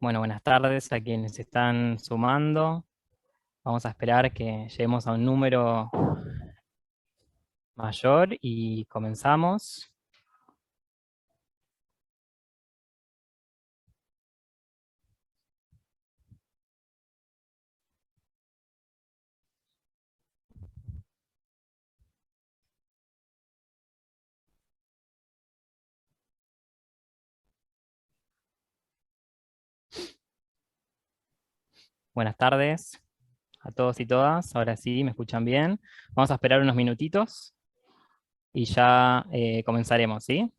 Bueno, buenas tardes a quienes se están sumando. Vamos a esperar que lleguemos a un número mayor y comenzamos. Buenas tardes a todos y todas. Ahora sí, me escuchan bien. Vamos a esperar unos minutitos y ya comenzaremos, ¿sí?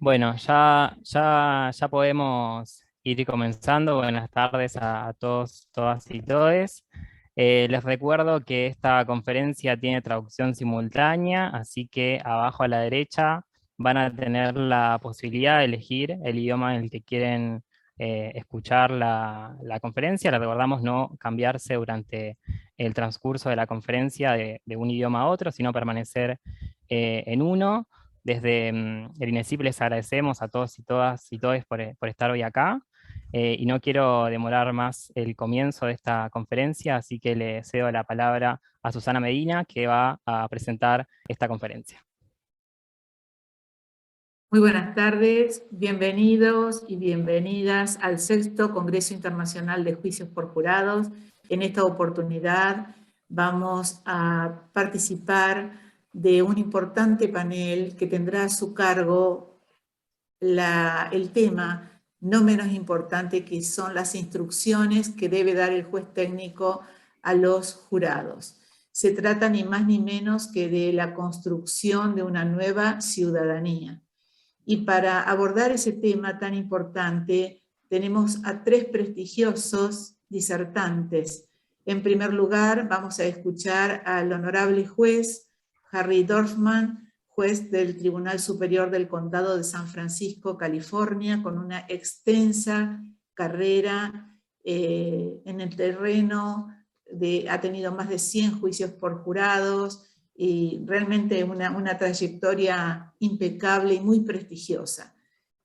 Bueno, ya podemos ir comenzando. Buenas tardes a todos, todas y todes. Les recuerdo que esta conferencia tiene traducción simultánea, así que abajo a la derecha van a tener la posibilidad de elegir el idioma en el que quieren escuchar la conferencia. Les recordamos no cambiarse durante el transcurso de la conferencia de un idioma a otro, sino permanecer en uno. Desde el INESIP les agradecemos a todos y todas y todos por estar hoy acá. Y no quiero demorar más el comienzo de esta conferencia, así que le cedo la palabra a Susana Medina, que va a presentar esta conferencia. Muy buenas tardes, bienvenidos y bienvenidas al 6º Congreso Internacional de Juicios por Jurados. En esta oportunidad vamos a participar de un importante panel que tendrá a su cargo el tema no menos importante, que son las instrucciones que debe dar el juez técnico a los jurados. Se trata ni más ni menos que de la construcción de una nueva ciudadanía. Y para abordar ese tema tan importante, tenemos a 3 prestigiosos disertantes. En primer lugar, vamos a escuchar al honorable juez Shari Dorfman, juez del Tribunal Superior del Condado de San Francisco, California, con una extensa carrera en el terreno, ha tenido más de 100 juicios por jurados, y realmente una trayectoria impecable y muy prestigiosa.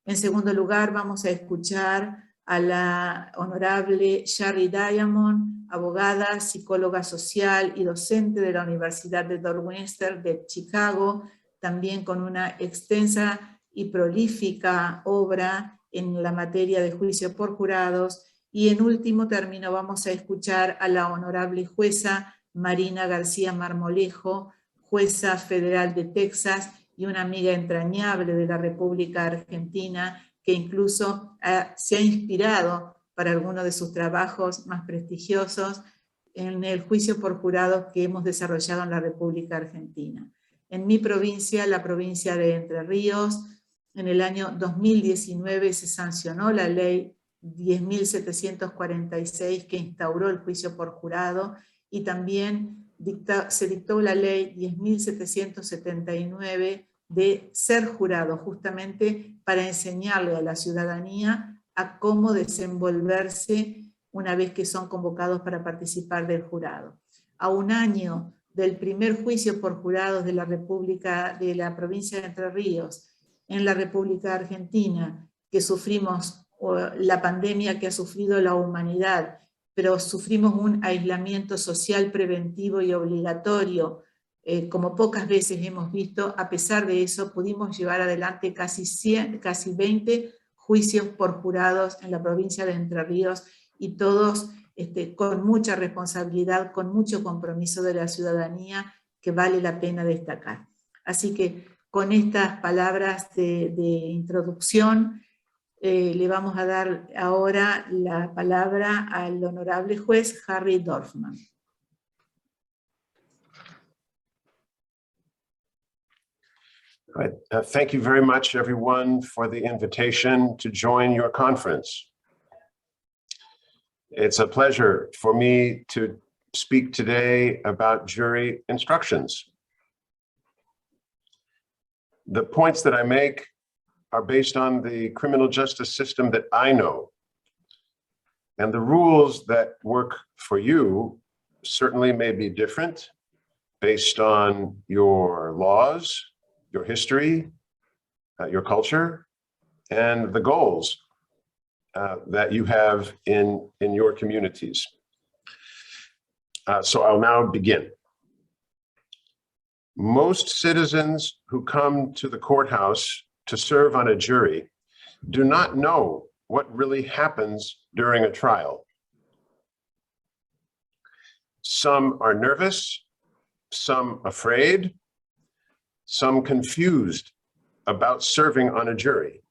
En segundo lugar, vamos a escuchar a la honorable Shari Diamond, abogada, psicóloga social y docente de la Universidad de Northwestern de Chicago, también con una extensa y prolífica obra en la materia de juicio por jurados. Y en último término vamos a escuchar a la honorable jueza Marina García Marmolejo, jueza federal de Texas y una amiga entrañable de la República Argentina, que incluso se ha inspirado para algunos de sus trabajos más prestigiosos en el juicio por jurados que hemos desarrollado en la República Argentina. En mi provincia, la provincia de Entre Ríos, en el año 2019 se sancionó la ley 10.746 que instauró el juicio por jurado, y también se dictó la ley 10.779 de ser jurado, justamente para enseñarle a la ciudadanía a cómo desenvolverse una vez que son convocados para participar del jurado. A un año del primer juicio por jurados de la República, de la provincia de Entre Ríos, en la República Argentina, que sufrimos la pandemia que ha sufrido la humanidad, pero sufrimos un aislamiento social preventivo y obligatorio, como pocas veces hemos visto. A pesar de eso, pudimos llevar adelante casi 20 juicios por jurados en la provincia de Entre Ríos, y todos con mucha responsabilidad, con mucho compromiso de la ciudadanía, que vale la pena destacar. Así que con estas palabras de introducción, le vamos a dar ahora la palabra al honorable juez Shari Dorfman. All right. Thank you very much, everyone, for the invitation to join your conference. It's a pleasure for me to speak today about jury instructions. The points that I make are based on the criminal justice system that I know. And the rules that work for you certainly may be different based on your laws, your history, your culture, and the goals that you have in your communities. So I'll now begin. Most citizens who come to the courthouse to serve on a jury do not know what really happens during a trial. Some are nervous, some afraid, some confused about serving on a jury.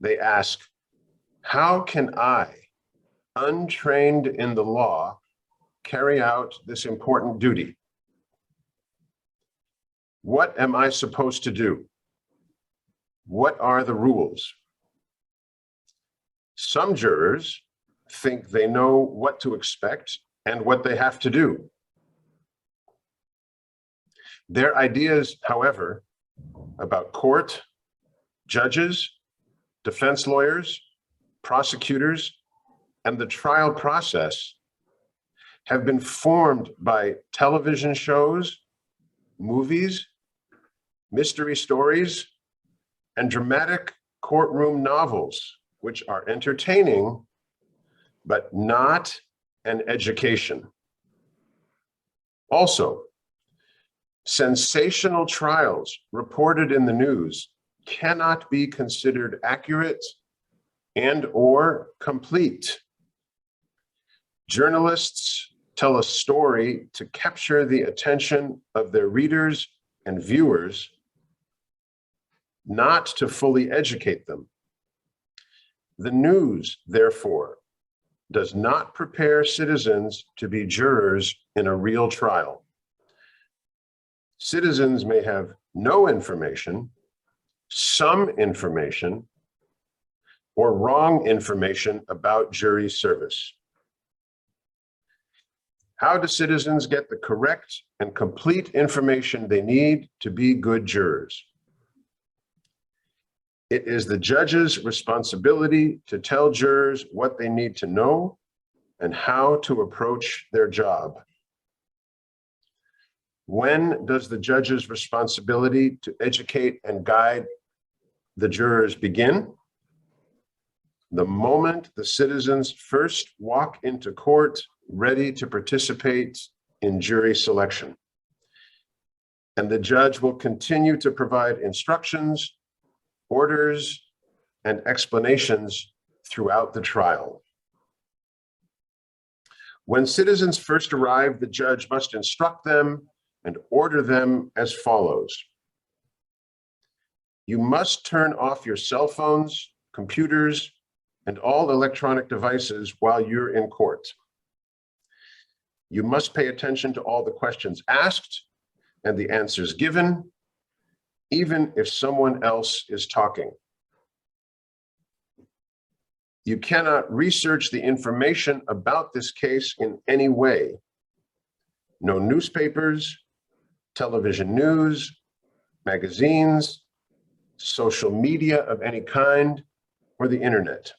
They ask, how can I, untrained in the law, carry out this important duty? What am I supposed to do? What are the rules? Some jurors think they know what to expect and what they have to do. Their ideas, however, about court, judges, defense lawyers, prosecutors, and the trial process have been formed by television shows, movies, mystery stories, and dramatic courtroom novels, which are entertaining, but not an education. Also, sensational trials reported in the news cannot be considered accurate and/or complete. Journalists tell a story to capture the attention of their readers and viewers, not to fully educate them. The news, therefore, does not prepare citizens to be jurors in a real trial. Citizens may have no information, some information, or wrong information about jury service. How do citizens get the correct and complete information they need to be good jurors? It is the judge's responsibility to tell jurors what they need to know and how to approach their job. When does the judge's responsibility to educate and guide the jurors begin? The moment the citizens first walk into court ready to participate in jury selection. And the judge will continue to provide instructions, orders, and explanations throughout the trial. When citizens first arrive, the judge must instruct them and order them as follows. You must turn off your cell phones, computers, and all electronic devices while you're in court. You must pay attention to all the questions asked and the answers given, even if someone else is talking. You cannot research the information about this case in any way. No newspapers, television news, magazines, social media of any kind, or the internet.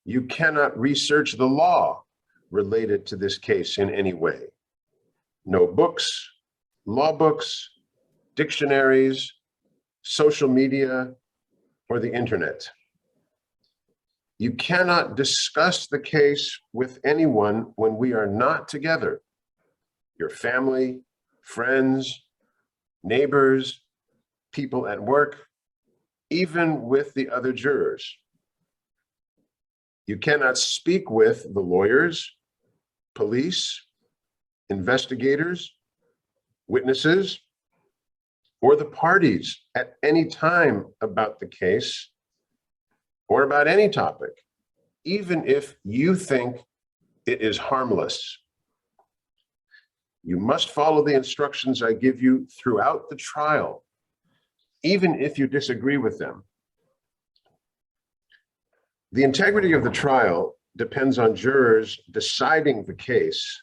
You cannot research the law related to this case in any way. No books, law books, dictionaries, social media, or the internet. You cannot discuss the case with anyone when we are not together. Your family, friends, neighbors, people at work, even with the other jurors. You cannot speak with the lawyers, police, investigators, witnesses, or the parties at any time about the case or about any topic, even if you think it is harmless. You must follow the instructions I give you throughout the trial, even if you disagree with them. The integrity of the trial depends on jurors deciding the case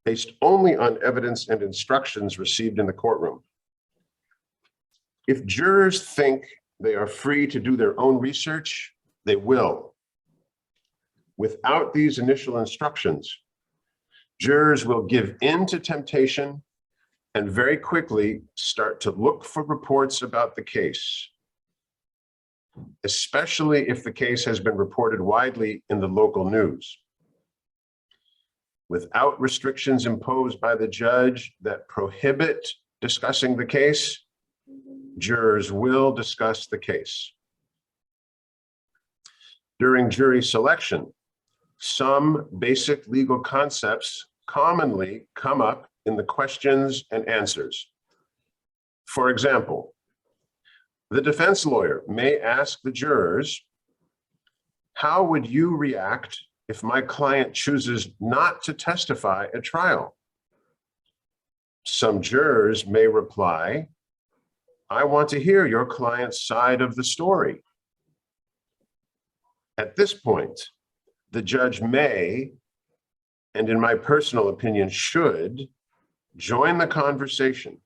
based only on evidence and instructions received in the courtroom. If jurors think they are free to do their own research, they will. Without these initial instructions, jurors will give in to temptation and very quickly start to look for reports about the case, especially if the case has been reported widely in the local news. Without restrictions imposed by the judge that prohibit discussing the case, jurors will discuss the case. During jury selection, some basic legal concepts commonly come up in the questions and answers. For example, the defense lawyer may ask the jurors, "How would you react if my client chooses not to testify at trial?" Some jurors may reply, "I want to hear your client's side of the story." At this point, the judge may, and in my personal opinion should, join the conversation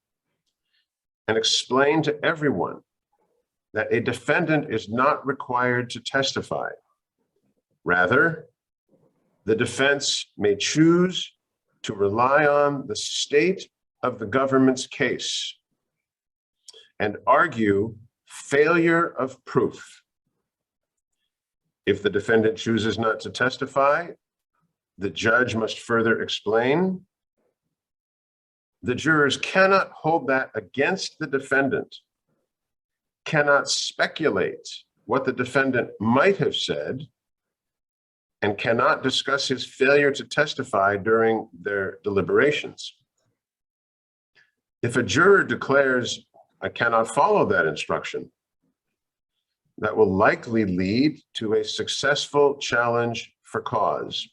and explain to everyone that a defendant is not required to testify. Rather, the defense may choose to rely on the state of the government's case and argue failure of proof. If the defendant chooses not to testify, the judge must further explain. The jurors cannot hold that against the defendant, cannot speculate what the defendant might have said, and cannot discuss his failure to testify during their deliberations. If a juror declares, "I cannot follow that instruction," that will likely lead to a successful challenge for cause.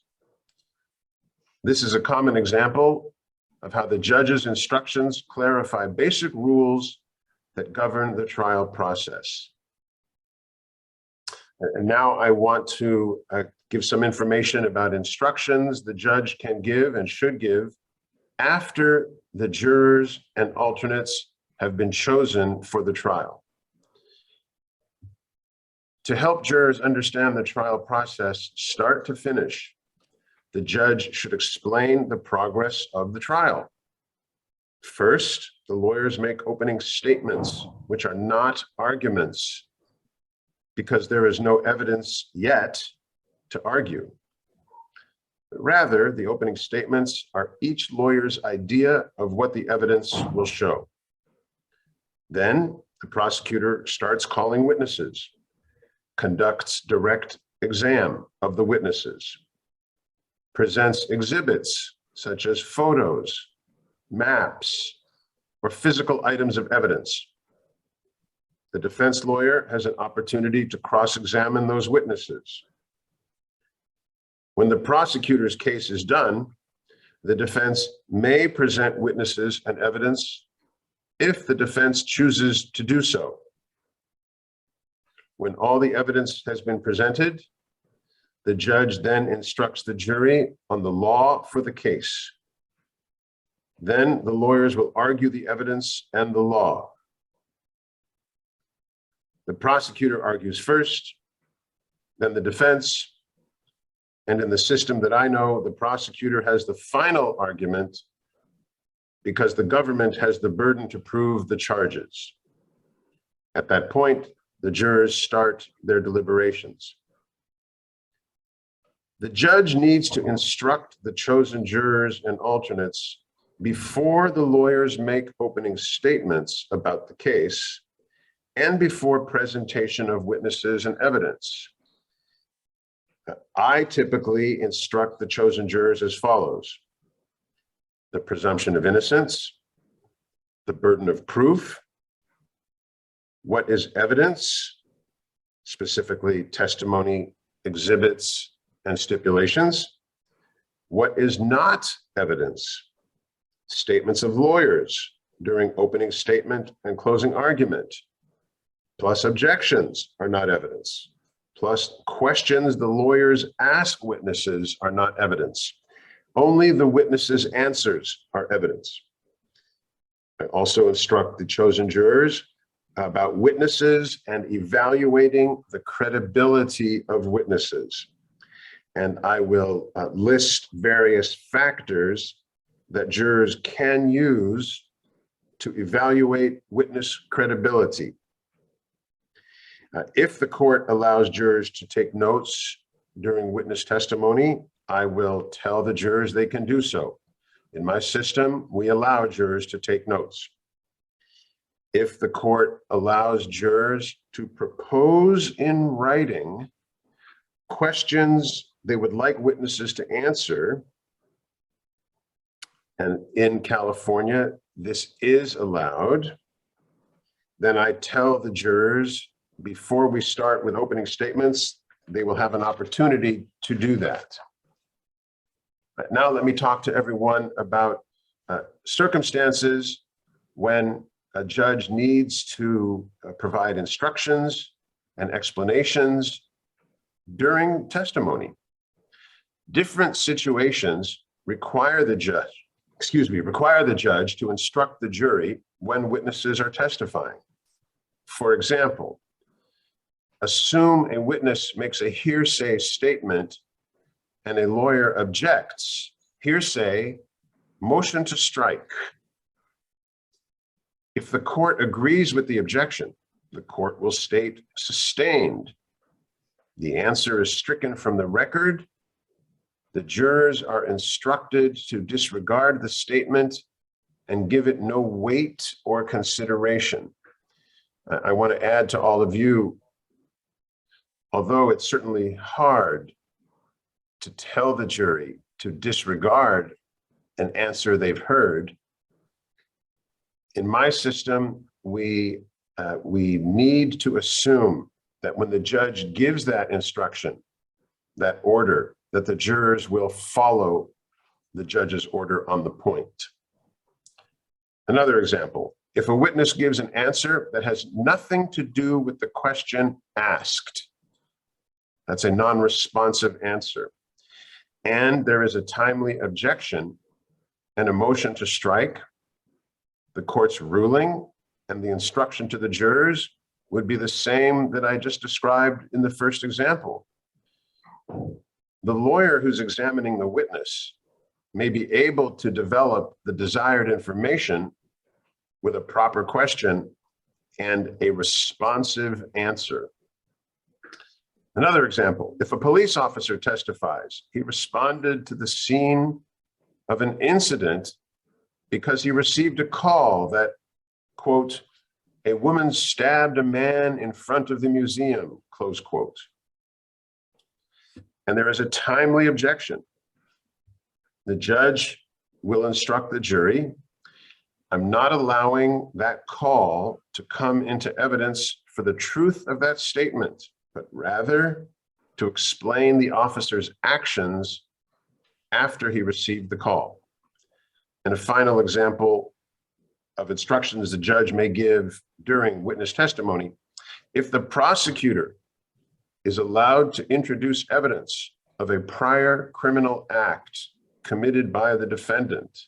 This is a common example of how the judge's instructions clarify basic rules that govern the trial process. And now I want to give some information about instructions the judge can give and should give after the jurors and alternates have been chosen for the trial. To help jurors understand the trial process start to finish, the judge should explain the progress of the trial. First, the lawyers make opening statements, which are not arguments, because there is no evidence yet to argue. Rather, the opening statements are each lawyer's idea of what the evidence will show. Then the prosecutor starts calling witnesses, conducts direct exam of the witnesses, presents exhibits such as photos, maps, or physical items of evidence. The defense lawyer has an opportunity to cross-examine those witnesses. When the prosecutor's case is done, the defense may present witnesses and evidence if the defense chooses to do so. When all the evidence has been presented, the judge then instructs the jury on the law for the case. Then the lawyers will argue the evidence and the law. The prosecutor argues first, then the defense, and in the system that I know, the prosecutor has the final argument because the government has the burden to prove the charges. At that point, the jurors start their deliberations. The judge needs to instruct the chosen jurors and alternates before the lawyers make opening statements about the case and before presentation of witnesses and evidence. I typically instruct the chosen jurors as follows: the presumption of innocence, the burden of proof, what is evidence, specifically testimony, exhibits, and stipulations, what is not evidence, statements of lawyers during opening statement and closing argument, plus objections are not evidence, plus questions the lawyers ask witnesses are not evidence. Only the witnesses' answers are evidence. I also instruct the chosen jurors about witnesses and evaluating the credibility of witnesses. And I will list various factors that jurors can use to evaluate witness credibility. If the court allows jurors to take notes during witness testimony, I will tell the jurors they can do so. In my system, we allow jurors to take notes. If the court allows jurors to propose in writing questions they would like witnesses to answer, and in California, this is allowed, then I tell the jurors before we start with opening statements, they will have an opportunity to do that. But now let me talk to everyone about circumstances when a judge needs to provide instructions and explanations during testimony. Different situations require the judge to instruct the jury when witnesses are testifying. For example, assume a witness makes a hearsay statement and a lawyer objects. Hearsay, motion to strike. If the court agrees with the objection, the court will state sustained. The answer is stricken from the record. The jurors are instructed to disregard the statement and give it no weight or consideration. I want to add to all of you, although it's certainly hard to tell the jury to disregard an answer they've heard, in my system, we need to assume that when the judge gives that instruction, that order, that the jurors will follow the judge's order on the point. Another example, if a witness gives an answer that has nothing to do with the question asked, that's a non-responsive answer, and there is a timely objection and a motion to strike, the court's ruling and the instruction to the jurors would be the same that I just described in the first example. The lawyer who's examining the witness may be able to develop the desired information with a proper question and a responsive answer. Another example, if a police officer testifies, he responded to the scene of an incident because he received a call that, quote, a woman stabbed a man in front of the museum, close quote. And there is a timely objection. The judge will instruct the jury, I'm not allowing that call to come into evidence for the truth of that statement, but rather to explain the officer's actions after he received the call. And a final example of instructions the judge may give during witness testimony, if the prosecutor is allowed to introduce evidence of a prior criminal act committed by the defendant,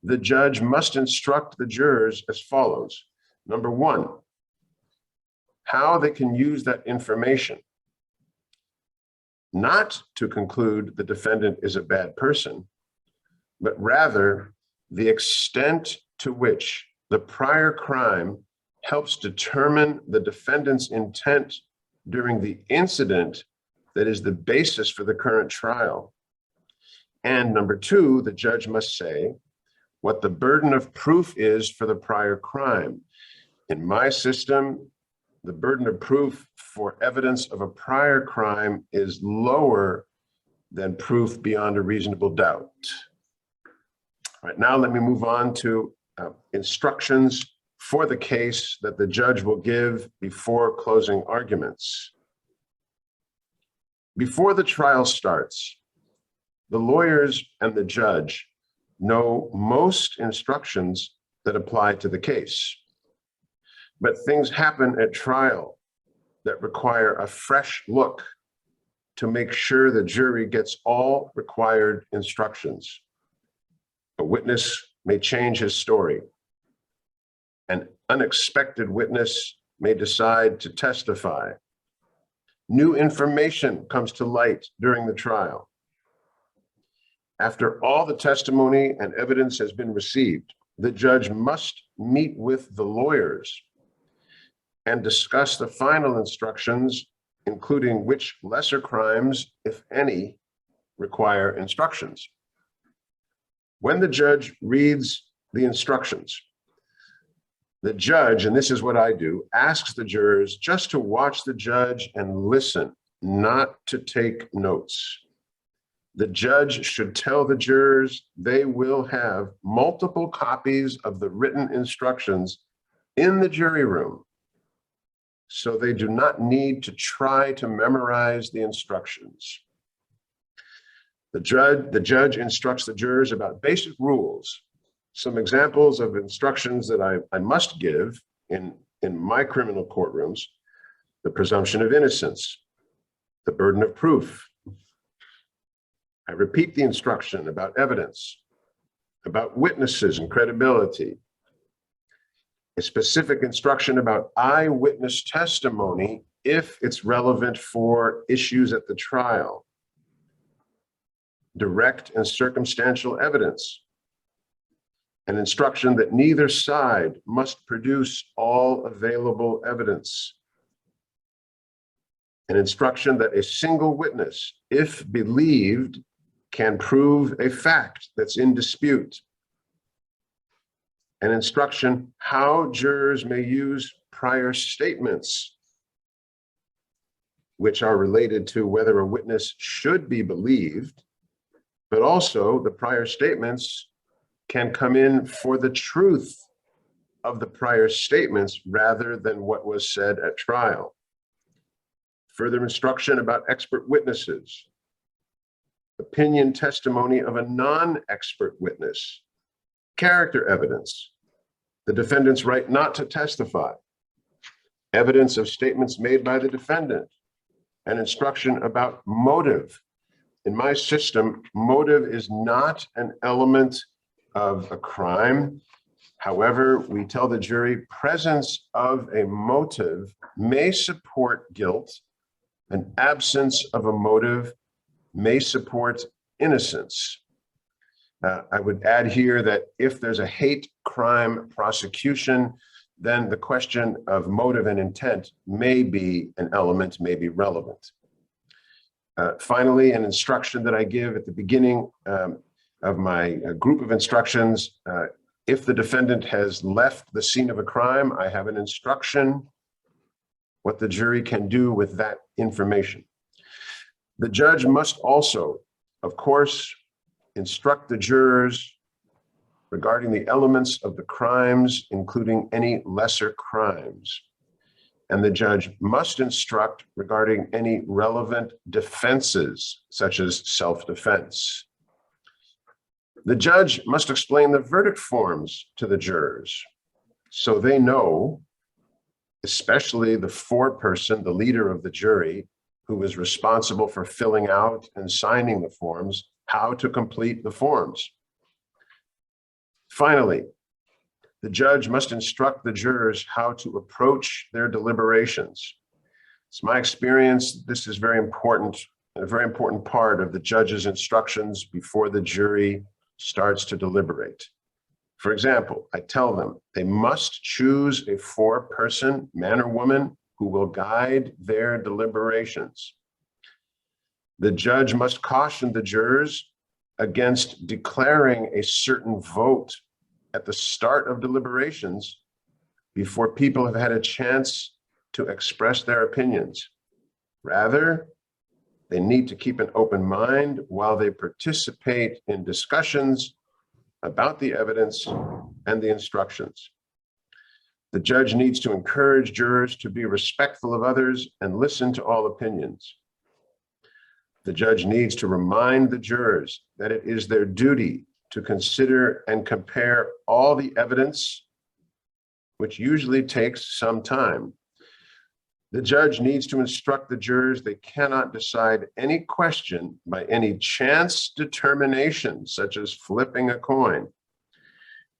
the judge must instruct the jurors as follows. Number one, how they can use that information, not to conclude the defendant is a bad person, but rather the extent to which the prior crime helps determine the defendant's intent during the incident that is the basis for the current trial. And number two, the judge must say what the burden of proof is for the prior crime. In my system, the burden of proof for evidence of a prior crime is lower than proof beyond a reasonable doubt. All right, now let me move on to instructions for the case that the judge will give before closing arguments. Before the trial starts, the lawyers and the judge know most instructions that apply to the case. But things happen at trial that require a fresh look to make sure the jury gets all required instructions. A witness may change his story. An unexpected witness may decide to testify. New information comes to light during the trial. After all the testimony and evidence has been received, the judge must meet with the lawyers and discuss the final instructions, including which lesser crimes, if any, require instructions. When the judge reads the instructions, the judge, and this is what I do, asks the jurors just to watch the judge and listen, not to take notes. The judge should tell the jurors they will have multiple copies of the written instructions in the jury room, so they do not need to try to memorize the instructions. The judge instructs the jurors about basic rules. Some examples of instructions that I must give in my criminal courtrooms: the presumption of innocence, the burden of proof. I repeat the instruction about evidence, about witnesses and credibility, a specific instruction about eyewitness testimony if it's relevant for issues at the trial, direct and circumstantial evidence, an instruction that neither side must produce all available evidence, an instruction that a single witness, if believed, can prove a fact that's in dispute, an instruction how jurors may use prior statements, which are related to whether a witness should be believed, but also the prior statements can come in for the truth of the prior statements rather than what was said at trial. Further instruction about expert witnesses, opinion testimony of a non-expert witness, character evidence, the defendant's right not to testify, evidence of statements made by the defendant, and instruction about motive. In my system, motive is not an element of a crime. However, we tell the jury presence of a motive may support guilt. An absence of a motive may support innocence. I would add here that if there's a hate crime prosecution, then the question of motive and intent may be an element, may be relevant. Finally, an instruction that I give at the beginning of my group of instructions, if the defendant has left the scene of a crime, I have an instruction what the jury can do with that information. The judge must also, of course, instruct the jurors regarding the elements of the crimes, including any lesser crimes. And the judge must instruct regarding any relevant defenses, such as self-defense. The judge must explain the verdict forms to the jurors so they know, especially the foreperson, the leader of the jury, who is responsible for filling out and signing the forms, how to complete the forms. Finally, the judge must instruct the jurors how to approach their deliberations. It's my experience, this is very important, a very important part of the judge's instructions before the jury starts to deliberate. For example, I tell them they must choose a foreperson, man or woman, who will guide their deliberations. The judge must caution the jurors against declaring a certain vote at the start of deliberations before people have had a chance to express their opinions. Rather, they need to keep an open mind while they participate in discussions about the evidence and the instructions. The judge needs to encourage jurors to be respectful of others and listen to all opinions. The judge needs to remind the jurors that it is their duty to consider and compare all the evidence, which usually takes some time. The judge needs to instruct the jurors they cannot decide any question by any chance determination, such as flipping a coin.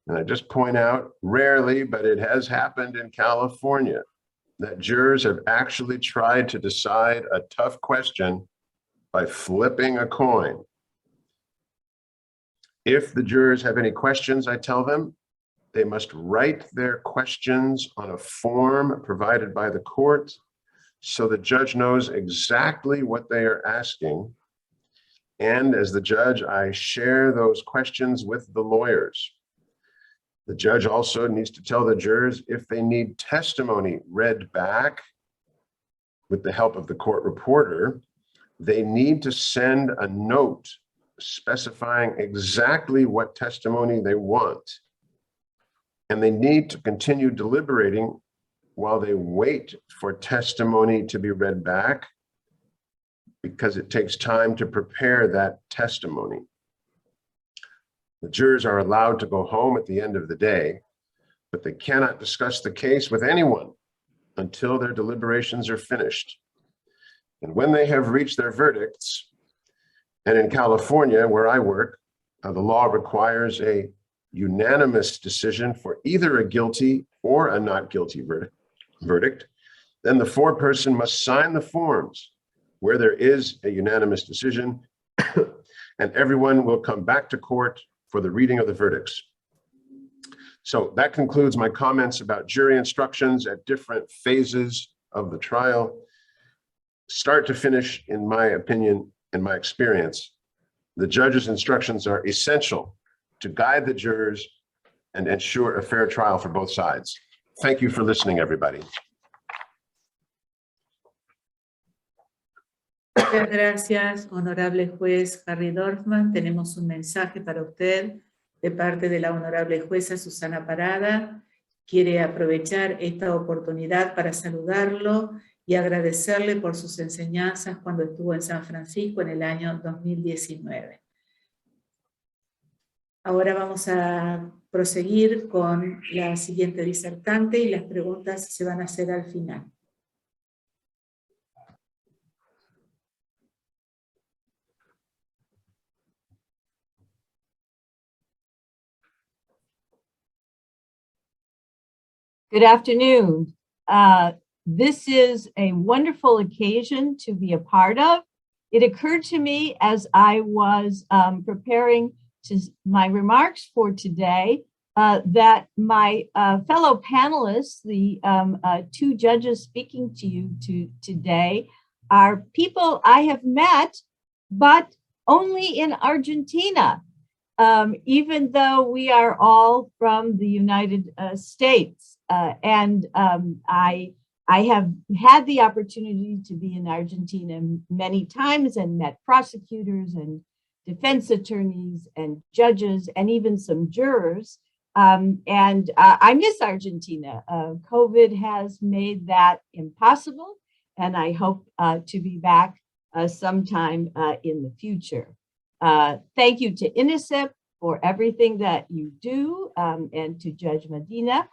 And I just point out, rarely, but it has happened in California, that jurors have actually tried to decide a tough question by flipping a coin. If the jurors have any questions, I tell them, they must write their questions on a form provided by the court so the judge knows exactly what they are asking. And as the judge, I share those questions with the lawyers. The judge also needs to tell the jurors if they need testimony read back with the help of the court reporter, they need to send a note specifying exactly what testimony they want. And they need to continue deliberating while they wait for testimony to be read back, because it takes time to prepare that testimony. The jurors are allowed to go home at the end of the day, but they cannot discuss the case with anyone until their deliberations are finished. And when they have reached their verdicts, and in California, where I work, the law requires a unanimous decision for either a guilty or a not guilty verdict, then the foreperson must sign the forms where there is a unanimous decision, and everyone will come back to court for the reading of the verdicts. So that concludes my comments about jury instructions at different phases of the trial. Start to finish, in my opinion, in my experience, the judge's instructions are essential to guide the jurors and ensure a fair trial for both sides. Thank you for listening, everybody. Muchas gracias, honorable juez Harry Dorfman. Tenemos un mensaje para usted de parte de la honorable jueza Susana Parada. Quiere aprovechar esta oportunidad para saludarlo y agradecerle por sus enseñanzas cuando estuvo en San Francisco en el año 2019. Ahora vamos a proseguir con la siguiente disertante y las preguntas se van a hacer al final. Good afternoon. This is a wonderful occasion to be a part of. It occurred to me as I was preparing my remarks for today that my fellow panelists, the two judges speaking to you today, are people I have met, but only in Argentina, even though we are all from the United States. I have had the opportunity to be in Argentina many times and met prosecutors and defense attorneys and judges and even some jurors. I miss Argentina. COVID has made that impossible, and I hope to be back sometime in the future. Thank you to INICEP for everything that you do, and to Judge Medina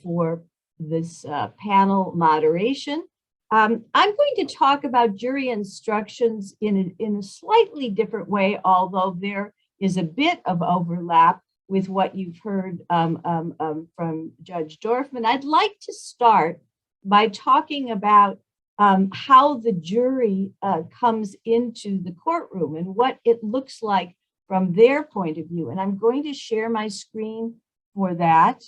for this panel moderation. I'm going to talk about jury instructions in a slightly different way, although there is a bit of overlap with what you've heard from Judge Dorfman. I'd like to start by talking about how the jury comes into the courtroom and what it looks like from their point of view. And I'm going to share my screen for that.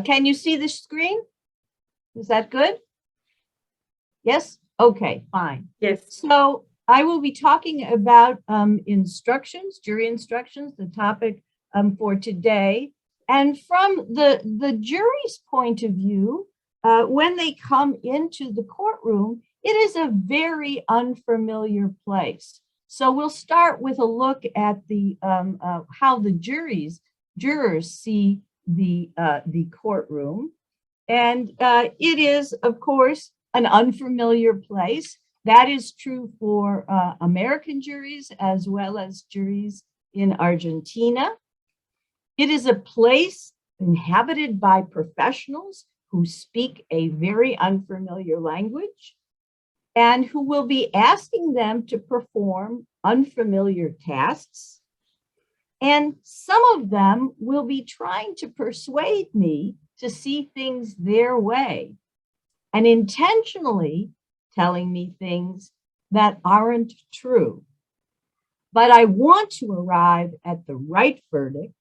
Can you see the screen? Is that good? Yes? Okay, fine. Yes. So I will be talking about instructions, jury instructions, the topic for today. And from the jury's point of view, when they come into the courtroom, it is a very unfamiliar place. So we'll start with a look at the how the jurors see the courtroom. And it is, of course, an unfamiliar place. That is true for American juries as well as juries in Argentina. It is a place inhabited by professionals who speak a very unfamiliar language and who will be asking them to perform unfamiliar tasks. And some of them will be trying to persuade me to see things their way and intentionally telling me things that aren't true. But I want to arrive at the right verdict.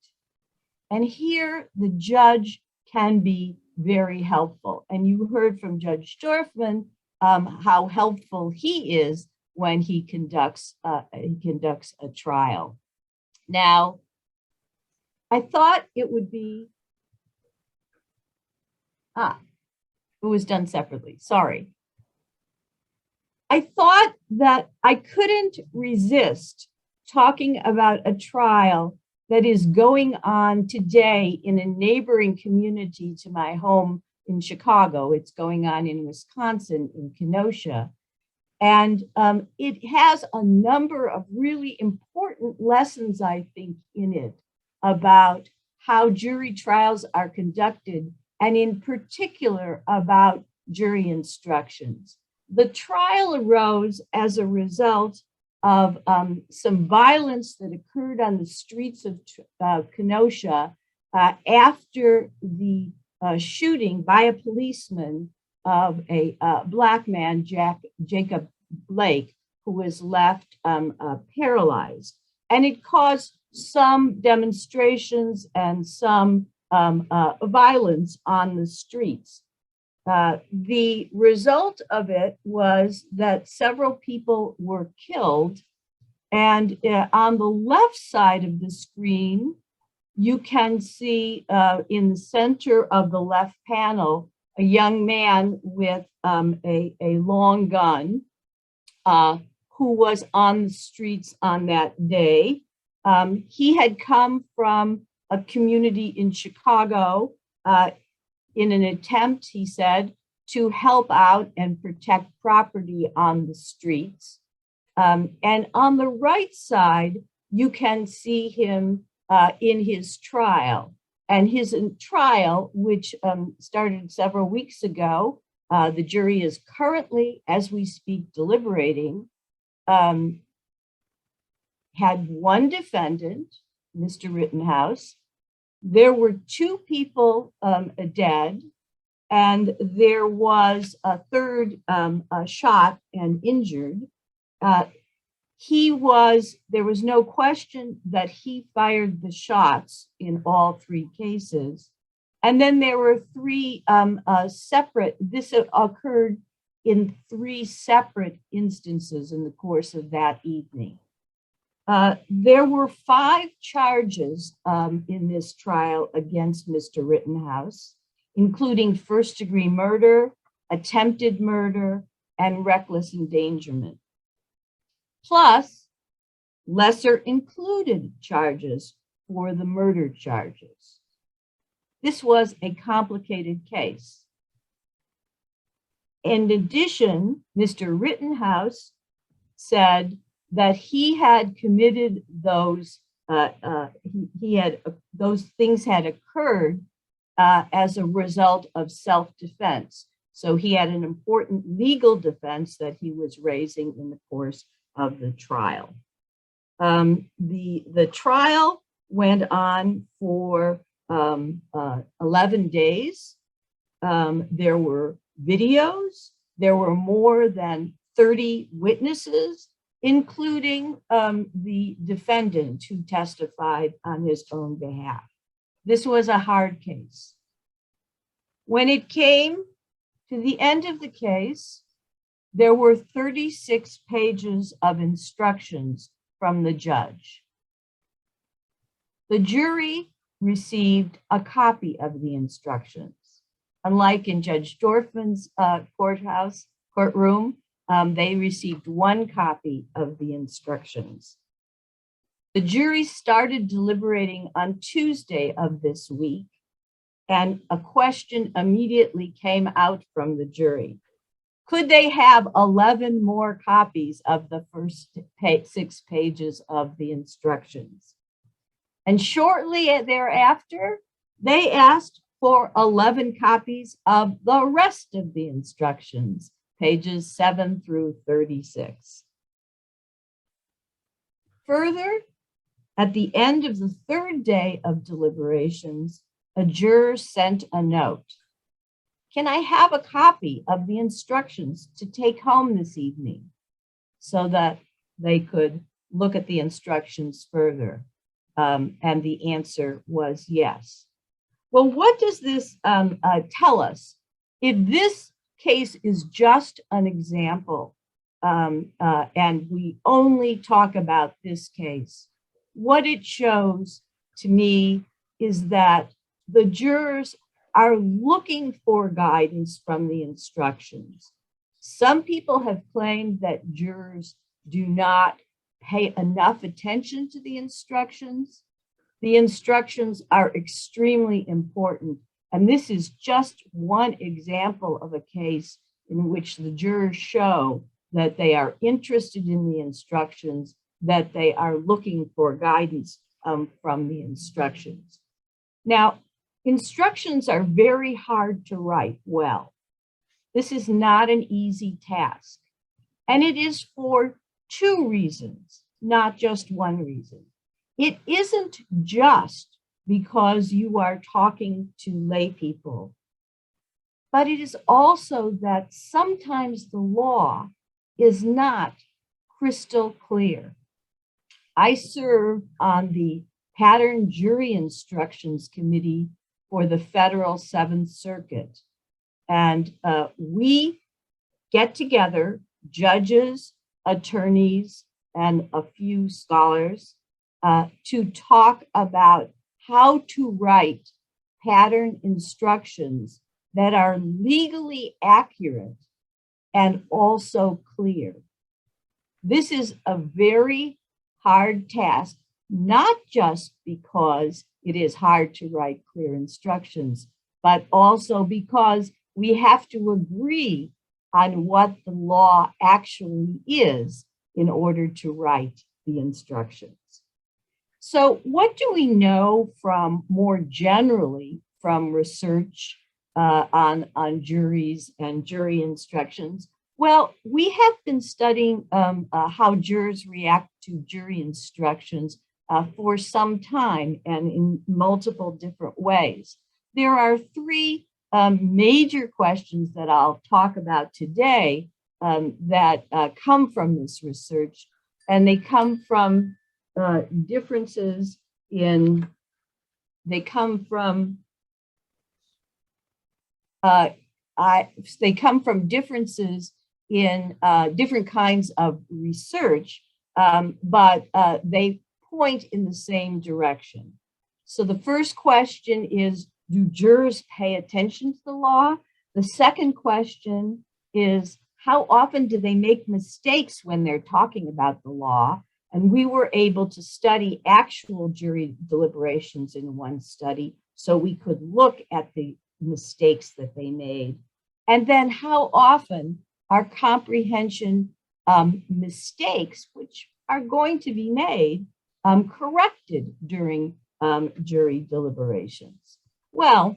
And here the judge can be very helpful. And you heard from Judge Dorfman how helpful he is when he conducts a trial. Now, I thought it would be, it was done separately, sorry. I thought that I couldn't resist talking about a trial that is going on today in a neighboring community to my home in Chicago. It's going on in Wisconsin, in Kenosha. And it has a number of really important lessons, I think, in it about how jury trials are conducted, and in particular about jury instructions. The trial arose as a result of some violence that occurred on the streets of Kenosha after the shooting by a policeman of a Black man, Jacob Blake, who was left paralyzed. And it caused some demonstrations and some violence on the streets. The result of it was that several people were killed. And on the left side of the screen, you can see in the center of the left panel, a young man with a long gun who was on the streets on that day. He had come from a community in Chicago in an attempt, he said, to help out and protect property on the streets. And on the right side, you can see him in his trial. And his trial, which started several weeks ago, the jury is currently, as we speak, deliberating, had one defendant, Mr. Rittenhouse. There were two people dead, and there was a third shot and injured. There was no question that he fired the shots in all three cases. And then there were three this occurred in three separate instances in the course of that evening. There were 5 charges in this trial against Mr. Rittenhouse, including first-degree murder, attempted murder, and reckless endangerment, plus lesser included charges for the murder charges. This was a complicated case. In addition, Mr. Rittenhouse said that he had committed those, those things had occurred as a result of self-defense. So he had an important legal defense that he was raising in the course of the trial. The trial went on for 11 days. There were videos. There were more than 30 witnesses, including the defendant who testified on his own behalf. This was a hard case. When it came to the end of the case, there were 36 pages of instructions from the judge. The jury received a copy of the instructions. Unlike in Judge Dorfman's courtroom, they received one copy of the instructions. The jury started deliberating on Tuesday of this week, and a question immediately came out from the jury. Could they have 11 more copies of the first 6 pages of the instructions? And shortly thereafter, they asked for 11 copies of the rest of the instructions, pages 7 through 36. Further, at the end of the third day of deliberations, a juror sent a note. Can I have a copy of the instructions to take home this evening? So that they could look at the instructions further. And the answer was yes. Well, what does this tell us? If this case is just an example, and we only talk about this case, what it shows to me is that the jurors are looking for guidance from the instructions. Some people have claimed that jurors do not pay enough attention to the instructions. The instructions are extremely important. And this is just one example of a case in which the jurors show that they are interested in the instructions, that they are looking for guidance from the instructions. Now, instructions are very hard to write well. This is not an easy task. And it is for two reasons, not just one reason. It isn't just because you are talking to lay people, but it is also that sometimes the law is not crystal clear. I serve on the Pattern Jury Instructions Committee for the Federal Seventh Circuit. And we get together, judges, attorneys, and a few scholars to talk about how to write pattern instructions that are legally accurate and also clear. This is a very hard task, not just because it is hard to write clear instructions, but also because we have to agree on what the law actually is in order to write the instructions. So what do we know from more generally from research on juries and jury instructions? Well, we have been studying how jurors react to jury instructions for some time and in multiple different ways. There are three major questions that I'll talk about today that come from this research, and they come differences in different kinds of research, but they point in the same direction. So the first question is, do jurors pay attention to the law? The second question is, how often do they make mistakes when they're talking about the law? And we were able to study actual jury deliberations in one study, so we could look at the mistakes that they made. And then how often are comprehension mistakes, which are going to be made, corrected during jury deliberations? Well,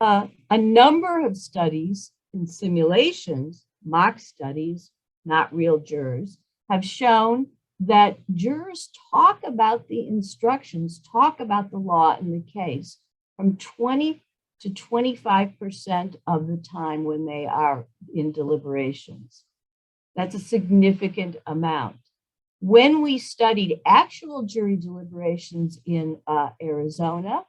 a number of studies and simulations, mock studies, not real jurors, have shown that jurors talk about the instructions, talk about the law in the case from 20 to 25% of the time when they are in deliberations. That's a significant amount. When we studied actual jury deliberations in Arizona,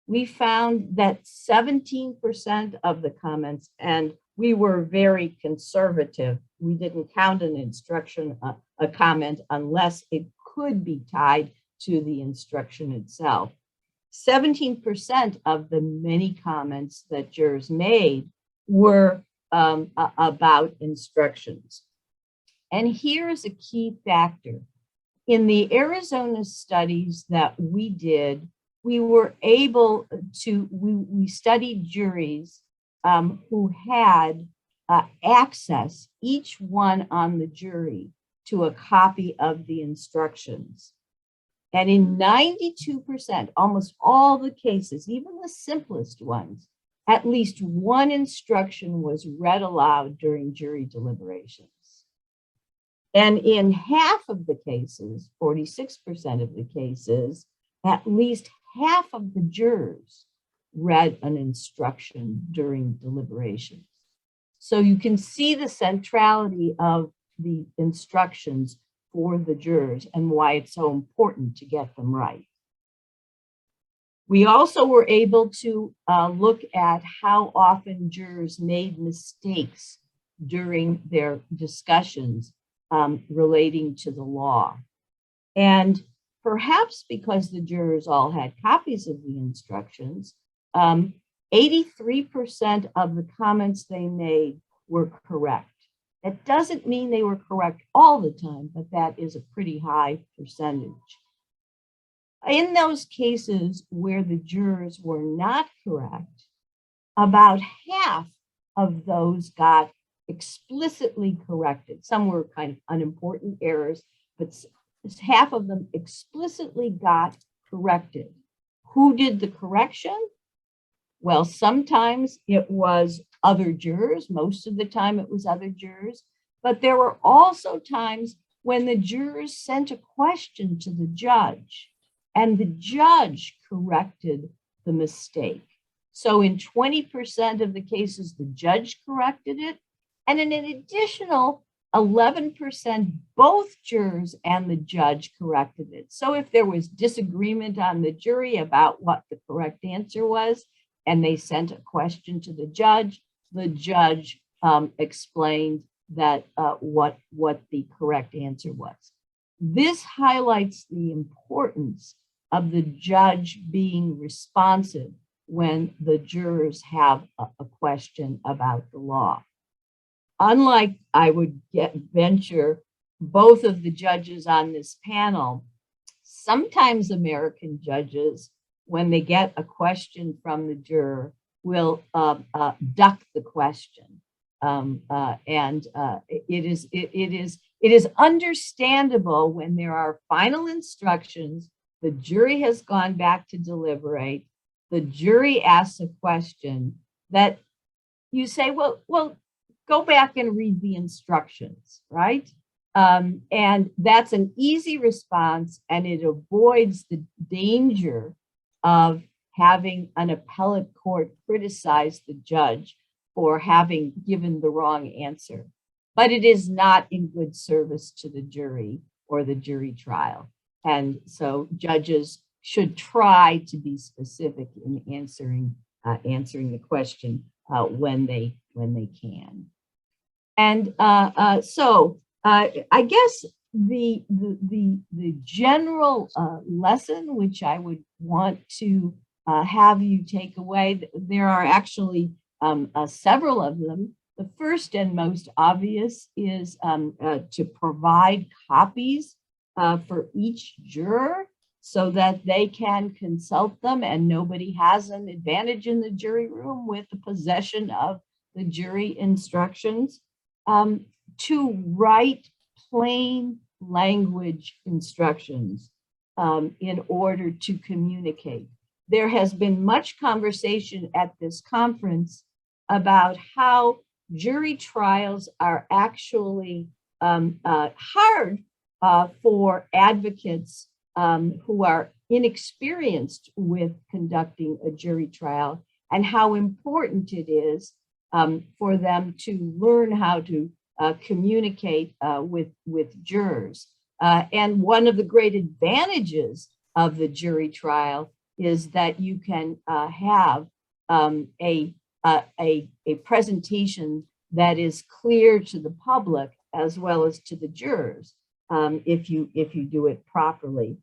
we found that 17% of the comments, and we were very conservative. We didn't count an instruction, a comment, unless it could be tied to the instruction itself. 17% of the many comments that jurors made were about instructions. And here's a key factor. In the Arizona studies that we did, we were able to, we studied juries who had access, each one on the jury, to a copy of the instructions. And in 92%, almost all the cases, even the simplest ones, at least one instruction was read aloud during jury deliberations. And in half of the cases, 46% of the cases, at least half of the jurors read an instruction during deliberations. So you can see the centrality of the instructions for the jurors and why it's so important to get them right. We also were able to look at how often jurors made mistakes during their discussions relating to the law. And perhaps because the jurors all had copies of the instructions, 83% of the comments they made were correct. That doesn't mean they were correct all the time, but that is a pretty high percentage. In those cases where the jurors were not correct, about half of those got explicitly corrected. Some were kind of unimportant errors, but half of them explicitly got corrected. Who did the correction? Well, sometimes it was other jurors. Most of the time it was other jurors. But there were also times when the jurors sent a question to the judge and the judge corrected the mistake. So in 20% of the cases, the judge corrected it. And in an additional 11%, both jurors and the judge corrected it. So if there was disagreement on the jury about what the correct answer was, and they sent a question to the judge explained that what the correct answer was. This highlights the importance of the judge being responsive when the jurors have a question about the law. Unlike, I would venture, both of the judges on this panel, sometimes American judges, when they get a question from the juror, will duck the question. It is understandable when there are final instructions, the jury has gone back to deliberate, the jury asks a question that you say, well, go back and read the instructions, right? And that's an easy response, and it avoids the danger of having an appellate court criticize the judge for having given the wrong answer. But it is not in good service to the jury or the jury trial. And so judges should try to be specific in answering the question when they can. And so I guess the general lesson which I would want to have you take away, there are actually several of them. The first and most obvious is to provide copies for each juror so that they can consult them and nobody has an advantage in the jury room with the possession of the jury instructions. To write plain language instructions in order to communicate. There has been much conversation at this conference about how jury trials are actually hard for advocates who are inexperienced with conducting a jury trial, and how important it is for them to learn how to communicate with jurors. And one of the great advantages of the jury trial is that you can have a presentation that is clear to the public as well as to the jurors if you do it properly.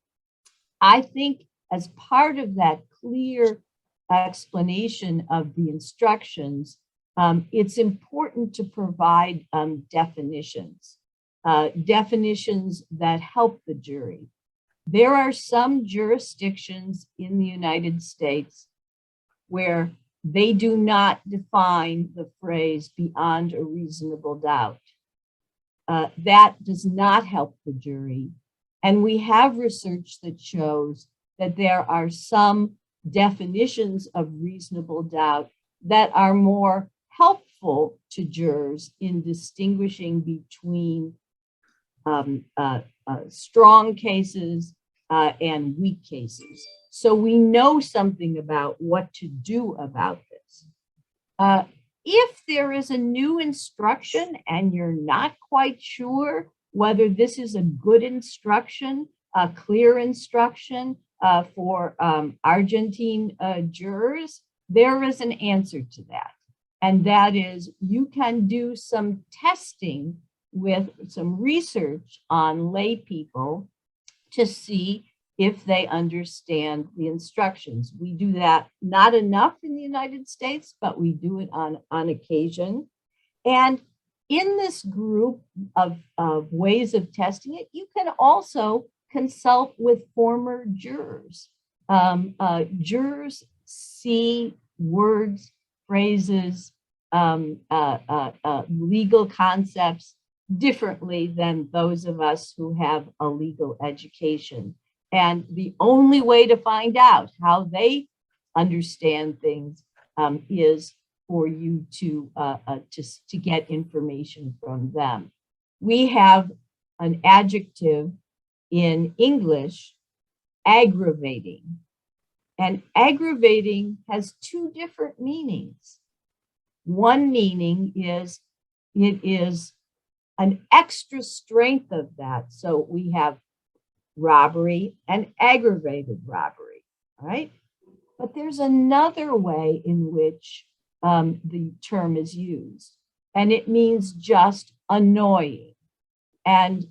I think as part of that clear explanation of the instructions, it's important to provide definitions that help the jury. There are some jurisdictions in the United States where they do not define the phrase beyond a reasonable doubt. That does not help the jury. And we have research that shows that there are some definitions of reasonable doubt that are more helpful to jurors in distinguishing between strong cases and weak cases. So we know something about what to do about this. If there is a new instruction and you're not quite sure whether this is a good instruction, a clear instruction for Argentine jurors, there is an answer to that. And that is, you can do some testing with some research on lay people to see if they understand the instructions. We do that not enough in the United States, but we do it on occasion. And in this group of ways of testing it, you can also consult with former jurors. Jurors see words, phrases, legal concepts differently than those of us who have a legal education. And the only way to find out how they understand things is for you to get information from them. We have an adjective in English, aggravating. And aggravating has two different meanings. One meaning is it is an extra strength of that. So we have robbery and aggravated robbery, all right? But there's another way in which the term is used, and it means just annoying. And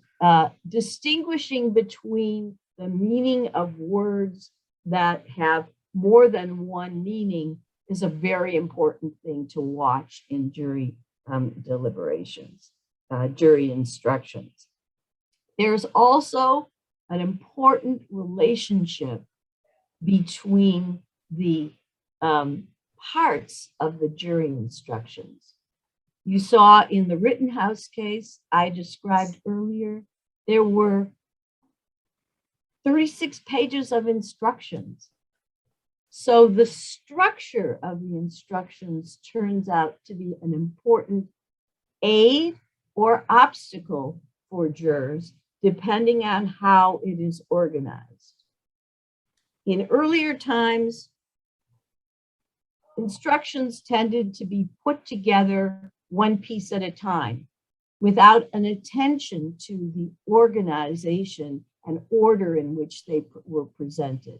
distinguishing between the meaning of words that have more than one meaning is a very important thing to watch in jury deliberations, jury instructions. There's also an important relationship between the parts of the jury instructions. You saw in the Rittenhouse case I described earlier, there were 36 pages of instructions. So the structure of the instructions turns out to be an important aid or obstacle for jurors, depending on how it is organized. In earlier times, instructions tended to be put together one piece at a time without an attention to the organization and order in which they were presented.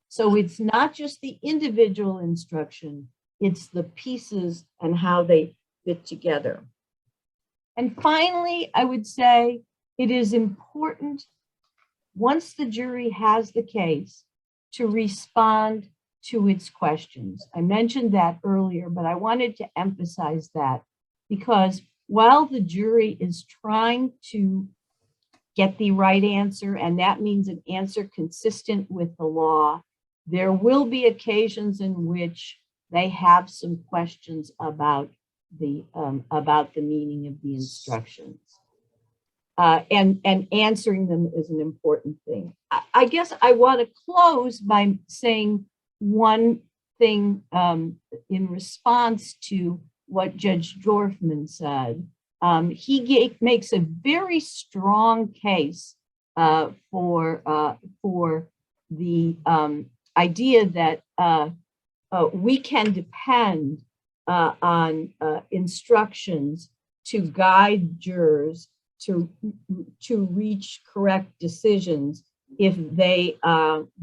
So it's not just the individual instruction, it's the pieces and how they fit together. And finally, I would say it is important, once the jury has the case, to respond to its questions. I mentioned that earlier, but I wanted to emphasize that because while the jury is trying to get the right answer, and that means an answer consistent with the law, there will be occasions in which they have some questions about the meaning of the instructions. And answering them is an important thing. I guess I want to close by saying one thing in response to what Judge Dorfman said. He makes a very strong case for the idea that we can depend on instructions to guide jurors to reach correct decisions if they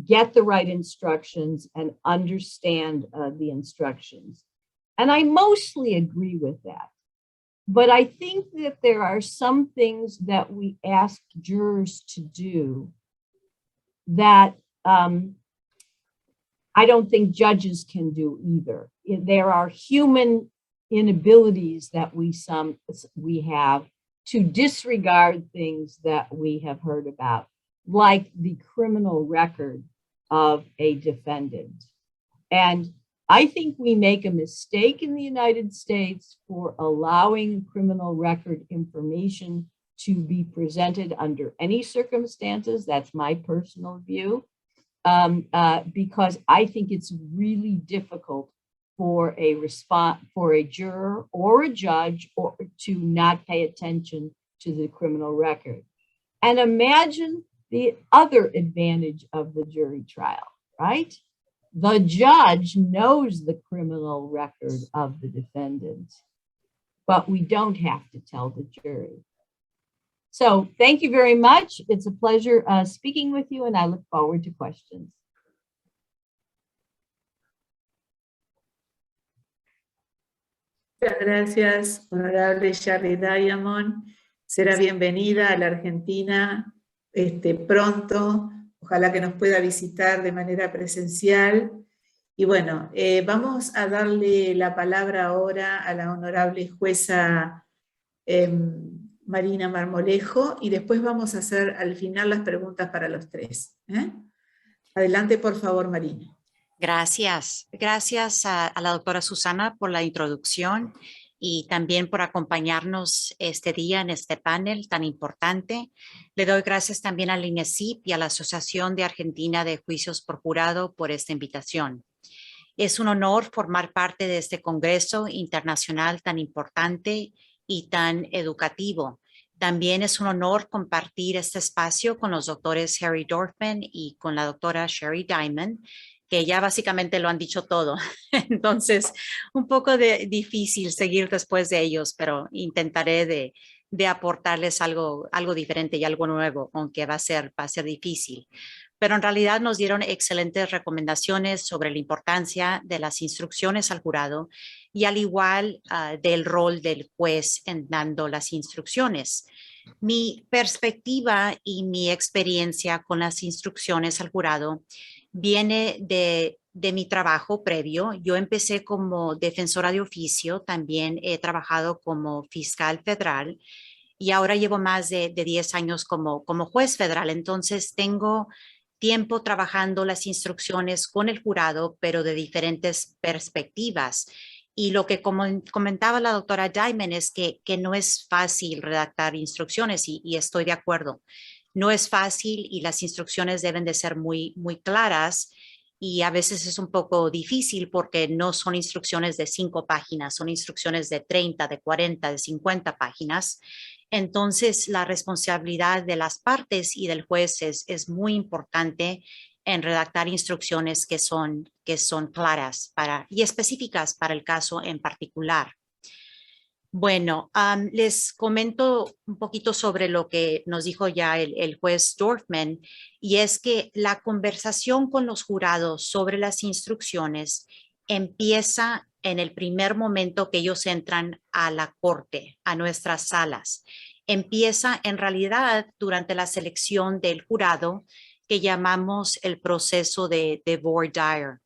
get the right instructions and understand the instructions. And I mostly agree with that. But I think that there are some things that we ask jurors to do that I don't think judges can do either. There are human inabilities that we have to disregard things that we have heard about, like the criminal record of a defendant. And I think we make a mistake in the United States for allowing criminal record information to be presented under any circumstances. That's my personal view, because I think it's really difficult for a juror or a judge to not pay attention to the criminal record. And imagine the other advantage of the jury trial, right? The judge knows the criminal record of the defendant, but we don't have to tell the jury. So thank you very much. It's a pleasure speaking with you, and I look forward to questions. Muchas gracias, honorable Shari Diamond. Será bienvenida a la Argentina pronto. Ojalá que nos pueda visitar de manera presencial. Y bueno, vamos a darle la palabra ahora a la honorable jueza Marina Marmolejo, y después vamos a hacer al final las preguntas para los tres. Adelante, por favor, Marina. Gracias. Gracias a la doctora Susana por la introducción y también por acompañarnos este día en este panel tan importante. Le doy gracias también al INESIP y a la Asociación de Argentina de Juicios por Jurado por esta invitación. Es un honor formar parte de este Congreso internacional tan importante y tan educativo. También es un honor compartir este espacio con los doctores Harry Dorfman y con la doctora Shari Diamond, que ya básicamente lo han dicho todo. Entonces, un poco difícil seguir después de ellos, pero intentaré de aportarles algo diferente y algo nuevo, aunque va a ser difícil. Pero en realidad nos dieron excelentes recomendaciones sobre la importancia de las instrucciones al jurado y al igual del rol del juez en dando las instrucciones. Mi perspectiva y mi experiencia con las instrucciones al jurado viene de mi trabajo previo. Yo empecé como defensora de oficio, también he trabajado como fiscal federal y ahora llevo más de 10 años como juez federal. Entonces tengo tiempo trabajando las instrucciones con el jurado, pero de diferentes perspectivas. Y lo que comentaba la doctora Diamond es que no es fácil redactar instrucciones y estoy de acuerdo. No es fácil y las instrucciones deben de ser muy, muy claras y a veces es un poco difícil porque no son instrucciones de 5 páginas, son instrucciones de 30, de 40, de 50 páginas. Entonces, la responsabilidad de las partes y del juez es muy importante en redactar instrucciones que son claras y específicas para el caso en particular. Bueno, les comento un poquito sobre lo que nos dijo ya el juez Dorfman, y es que la conversación con los jurados sobre las instrucciones empieza en el primer momento que ellos entran a la corte, a nuestras salas. Empieza en realidad durante la selección del jurado que llamamos el proceso de voir dire.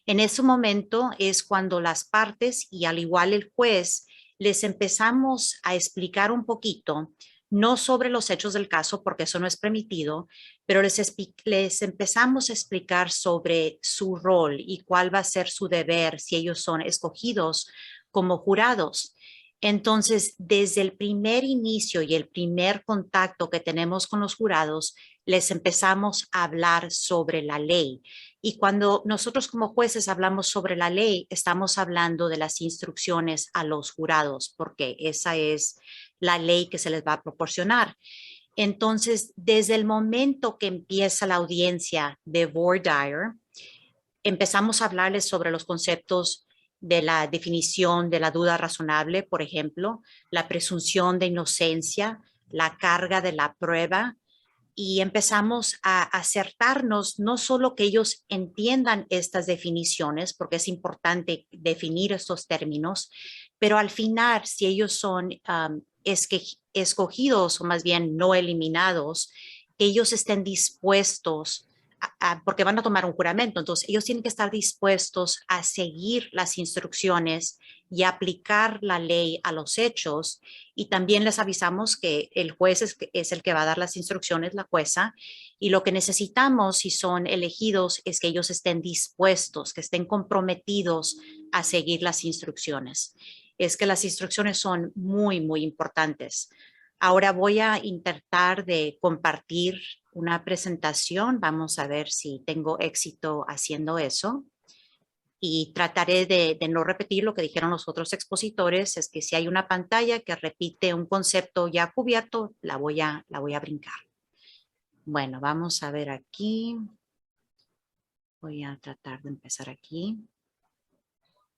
En ese momento es cuando las partes y al igual el juez les empezamos a explicar un poquito, no sobre los hechos del caso, porque eso no es permitido, pero les empezamos a explicar sobre su rol y cuál va a ser su deber si ellos son escogidos como jurados. Entonces, desde el primer inicio y el primer contacto que tenemos con los jurados, les empezamos a hablar sobre la ley. Y cuando nosotros como jueces hablamos sobre la ley, estamos hablando de las instrucciones a los jurados, porque esa es la ley que se les va a proporcionar. Entonces, desde el momento que empieza la audiencia de voir dire, empezamos a hablarles sobre los conceptos de la definición de la duda razonable, por ejemplo, la presunción de inocencia, la carga de la prueba, y empezamos a acertarnos no solo que ellos entiendan estas definiciones, porque es importante definir estos términos, pero al final, si ellos son escogidos o más bien no eliminados, que ellos estén dispuestos porque van a tomar un juramento, entonces ellos tienen que estar dispuestos a seguir las instrucciones y aplicar la ley a los hechos. Y también les avisamos que el juez es el que va a dar las instrucciones, la jueza, y lo que necesitamos si son elegidos es que ellos estén dispuestos, que estén comprometidos a seguir las instrucciones. Es que las instrucciones son muy, muy importantes. Ahora voy a intentar de compartir una presentación. Vamos a ver si tengo éxito haciendo eso. Y trataré de no repetir lo que dijeron los otros expositores. Es que si hay una pantalla que repite un concepto ya cubierto, la voy a brincar. Bueno, vamos a ver aquí. Voy a tratar de empezar aquí.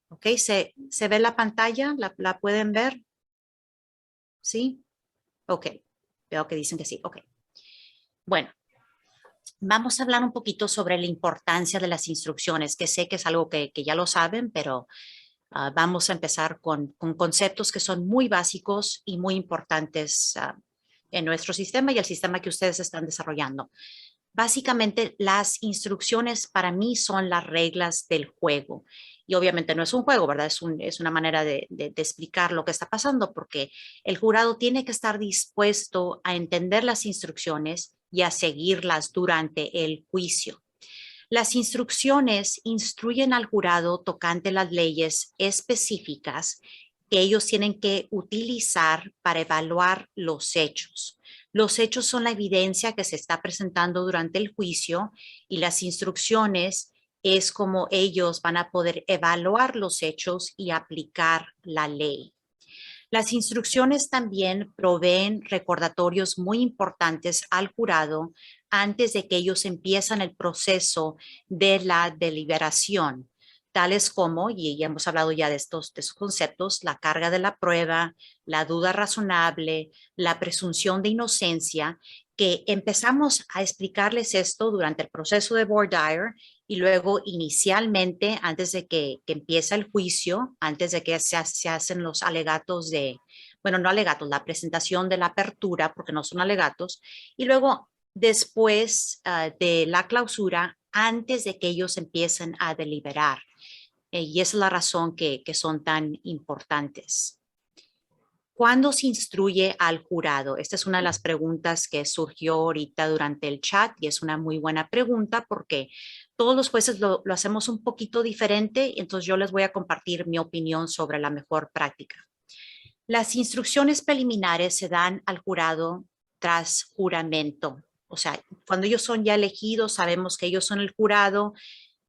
Ok, ¿se ve la pantalla? ¿La pueden ver? ¿Sí? Ok, veo que dicen que sí. Ok. Bueno, vamos a hablar un poquito sobre la importancia de las instrucciones, que sé que es algo que ya lo saben, pero vamos a empezar con conceptos que son muy básicos y muy importantes en nuestro sistema y el sistema que ustedes están desarrollando. Básicamente, las instrucciones para mí son las reglas del juego. Y obviamente no es un juego, ¿verdad? Es una manera de explicar lo que está pasando, porque el jurado tiene que estar dispuesto a entender las instrucciones y a seguirlas durante el juicio. Las instrucciones instruyen al jurado tocante las leyes específicas que ellos tienen que utilizar para evaluar los hechos. Los hechos son la evidencia que se está presentando durante el juicio y las instrucciones es como ellos van a poder evaluar los hechos y aplicar la ley. Las instrucciones también proveen recordatorios muy importantes al jurado antes de que ellos empiezan el proceso de la deliberación, tales como, y ya hemos hablado ya de estos conceptos, la carga de la prueba, la duda razonable, la presunción de inocencia, que empezamos a explicarles esto durante el proceso de voir dire y luego inicialmente, antes de que empiece el juicio, antes de que se hacen los alegatos de, bueno, no alegatos, la presentación de la apertura, porque no son alegatos, y luego después de la clausura, antes de que ellos empiecen a deliberar. Y esa es la razón que son tan importantes. ¿Cuándo se instruye al jurado? Esta es una de las preguntas que surgió ahorita durante el chat y es una muy buena pregunta porque todos los jueces lo hacemos un poquito diferente, entonces yo les voy a compartir mi opinión sobre la mejor práctica. Las instrucciones preliminares se dan al jurado tras juramento. O sea, cuando ellos son ya elegidos, sabemos que ellos son el jurado,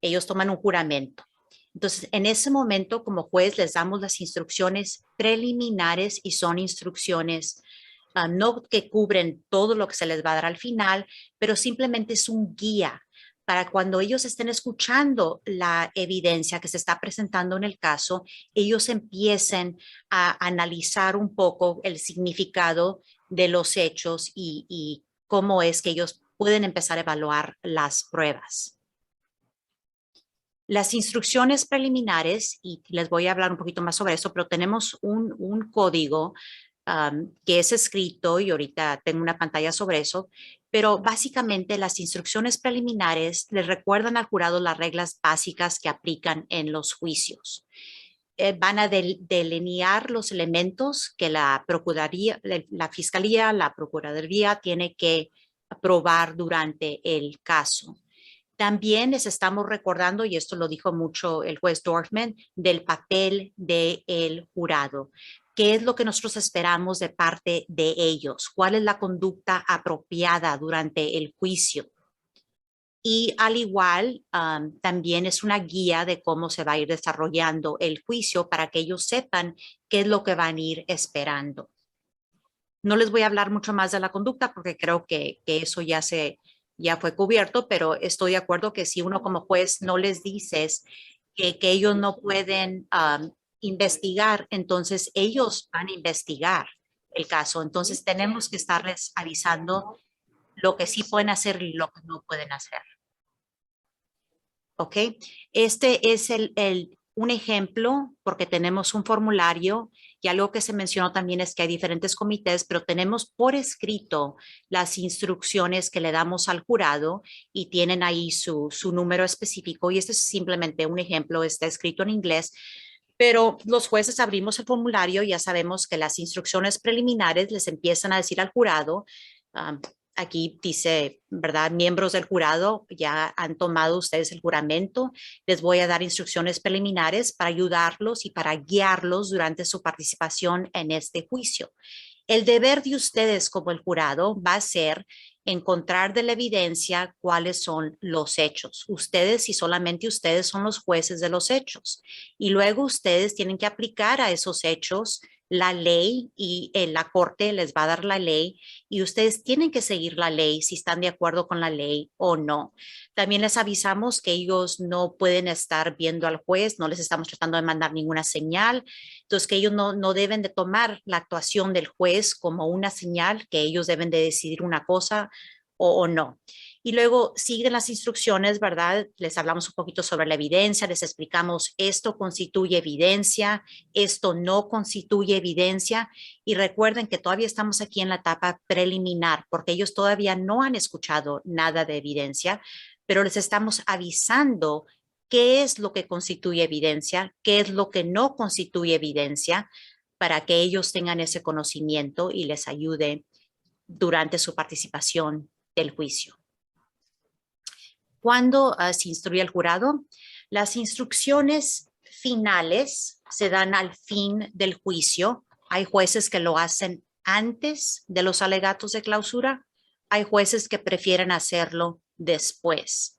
ellos toman un juramento. Entonces, en ese momento, como juez, les damos las instrucciones preliminares y son instrucciones no que cubren todo lo que se les va a dar al final, pero simplemente es un guía para cuando ellos estén escuchando la evidencia que se está presentando en el caso, ellos empiecen a analizar un poco el significado de los hechos y cómo es que ellos pueden empezar a evaluar las pruebas. Las instrucciones preliminares, y les voy a hablar un poquito más sobre eso, pero tenemos un código que es escrito y ahorita tengo una pantalla sobre eso, pero básicamente las instrucciones preliminares les recuerdan al jurado las reglas básicas que aplican en los juicios. Van a delinear los elementos que la Fiscalía, la Procuraduría tiene que probar durante el caso. También les estamos recordando, y esto lo dijo mucho el juez Dorfman, del papel del jurado. ¿Qué es lo que nosotros esperamos de parte de ellos? ¿Cuál es la conducta apropiada durante el juicio? Y al igual, también es una guía de cómo se va a ir desarrollando el juicio para que ellos sepan qué es lo que van a ir esperando. No les voy a hablar mucho más de la conducta porque creo que eso ya fue cubierto, pero estoy de acuerdo que si uno como juez no les dices que ellos no pueden investigar, entonces ellos van a investigar el caso. Entonces tenemos que estarles avisando lo que sí pueden hacer y lo que no pueden hacer. ¿Ok? Este es un ejemplo porque tenemos un formulario y algo que se mencionó también es que hay diferentes comités, pero tenemos por escrito las instrucciones que le damos al jurado y tienen ahí su número específico y este es simplemente un ejemplo, está escrito en inglés, pero los jueces abrimos el formulario y ya sabemos que las instrucciones preliminares les empiezan a decir al jurado, aquí dice, ¿verdad? Miembros del jurado ya han tomado ustedes el juramento. Les voy a dar instrucciones preliminares para ayudarlos y para guiarlos durante su participación en este juicio. El deber de ustedes como el jurado va a ser encontrar de la evidencia cuáles son los hechos. Ustedes y solamente ustedes son los jueces de los hechos. Y luego ustedes tienen que aplicar a esos hechos la ley y la corte les va a dar la ley y ustedes tienen que seguir la ley si están de acuerdo con la ley o no. También les avisamos que ellos no pueden estar viendo al juez, no les estamos tratando de mandar ninguna señal, entonces que ellos no deben de tomar la actuación del juez como una señal que ellos deben de decidir una cosa o no. Y luego siguen las instrucciones, ¿verdad? Les hablamos un poquito sobre la evidencia, les explicamos esto constituye evidencia, esto no constituye evidencia. Y recuerden que todavía estamos aquí en la etapa preliminar porque ellos todavía no han escuchado nada de evidencia, pero les estamos avisando qué es lo que constituye evidencia, qué es lo que no constituye evidencia, para que ellos tengan ese conocimiento y les ayude durante su participación del juicio. Cuando se instruye el jurado, las instrucciones finales se dan al fin del juicio. Hay jueces que lo hacen antes de los alegatos de clausura. Hay jueces que prefieren hacerlo después.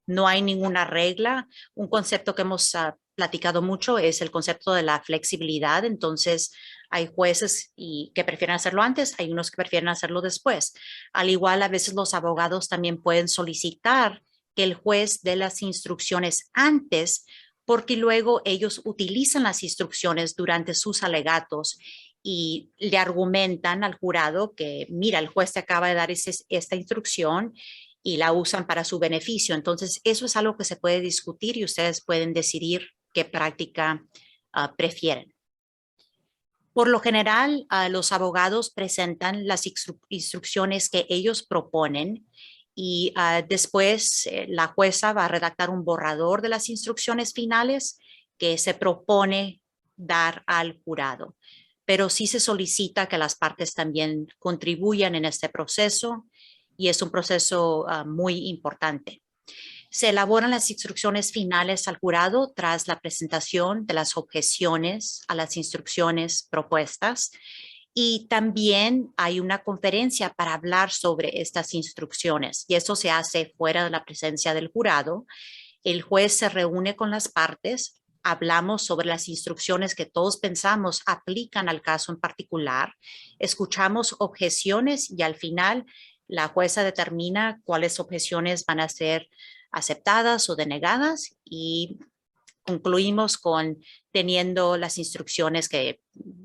No hay ninguna regla. Un concepto que hemos platicado mucho es el concepto de la flexibilidad. Entonces, hay jueces que prefieren hacerlo antes, hay unos que prefieren hacerlo después. Al igual, a veces los abogados también pueden solicitar que el juez dé las instrucciones antes, porque luego ellos utilizan las instrucciones durante sus alegatos y le argumentan al jurado que, mira, el juez te acaba de dar esta instrucción y la usan para su beneficio. Entonces, eso es algo que se puede discutir y ustedes pueden decidir qué práctica prefieren. Por lo general, los abogados presentan las instrucciones que ellos proponen y después la jueza va a redactar un borrador de las instrucciones finales que se propone dar al jurado. Pero sí se solicita que las partes también contribuyan en este proceso y es un proceso muy importante. Se elaboran las instrucciones finales al jurado tras la presentación de las objeciones a las instrucciones propuestas. Y también hay una conferencia para hablar sobre estas instrucciones y eso se hace fuera de la presencia del jurado. El juez se reúne con las partes, hablamos sobre las instrucciones que todos pensamos aplican al caso en particular, escuchamos objeciones y al final la jueza determina cuáles objeciones van a ser aceptadas o denegadas y concluimos con teniendo las instrucciones que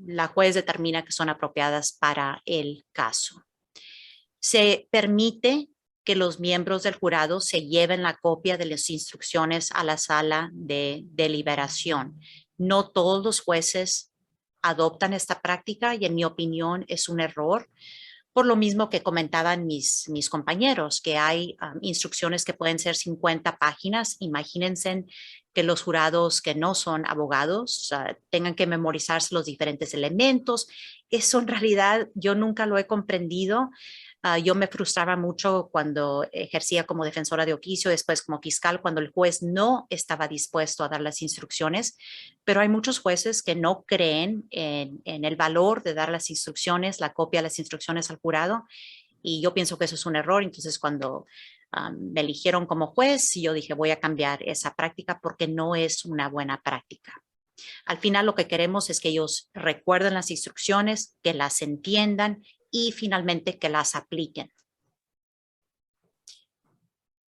la juez determina que son apropiadas para el caso. Se permite que los miembros del jurado se lleven la copia de las instrucciones a la sala de deliberación. No todos los jueces adoptan esta práctica y en mi opinión es un error. Por lo mismo que comentaban mis compañeros, que hay instrucciones que pueden ser 50 páginas. Imagínense que los jurados que no son abogados tengan que memorizarse los diferentes elementos. Eso en realidad yo nunca lo he comprendido. Yo me frustraba mucho cuando ejercía como defensora de oficio, después como fiscal, cuando el juez no estaba dispuesto a dar las instrucciones, pero hay muchos jueces que no creen en el valor de dar las instrucciones, la copia de las instrucciones al jurado, y yo pienso que eso es un error. Entonces, cuando me eligieron como juez, yo dije, voy a cambiar esa práctica porque no es una buena práctica. Al final, lo que queremos es que ellos recuerden las instrucciones, que las entiendan y finalmente que las apliquen.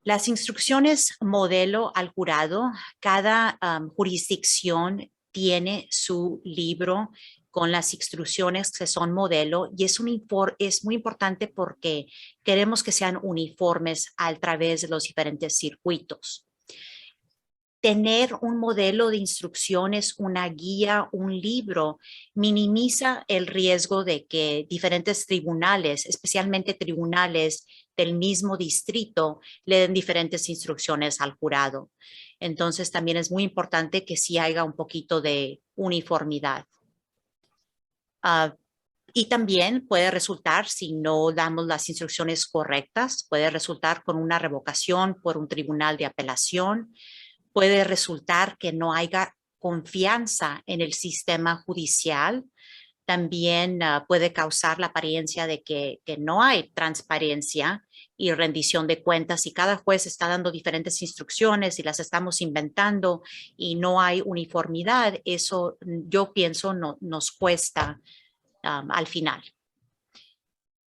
Las instrucciones modelo al jurado, cada jurisdicción tiene su libro con las instrucciones que son modelo y es muy importante porque queremos que sean uniformes a través de los diferentes circuitos. Tener un modelo de instrucciones, una guía, un libro, minimiza el riesgo de que diferentes tribunales, especialmente tribunales del mismo distrito, le den diferentes instrucciones al jurado. Entonces, también es muy importante que sí haya un poquito de uniformidad. Y también puede resultar, si no damos las instrucciones correctas, puede resultar con una revocación por un tribunal de apelación. Puede resultar que no haya confianza en el sistema judicial. también puede causar la apariencia de que no hay transparencia y rendición de cuentas y cada juez está dando diferentes instrucciones y las estamos inventando y no hay uniformidad. Eso yo pienso nos cuesta al final.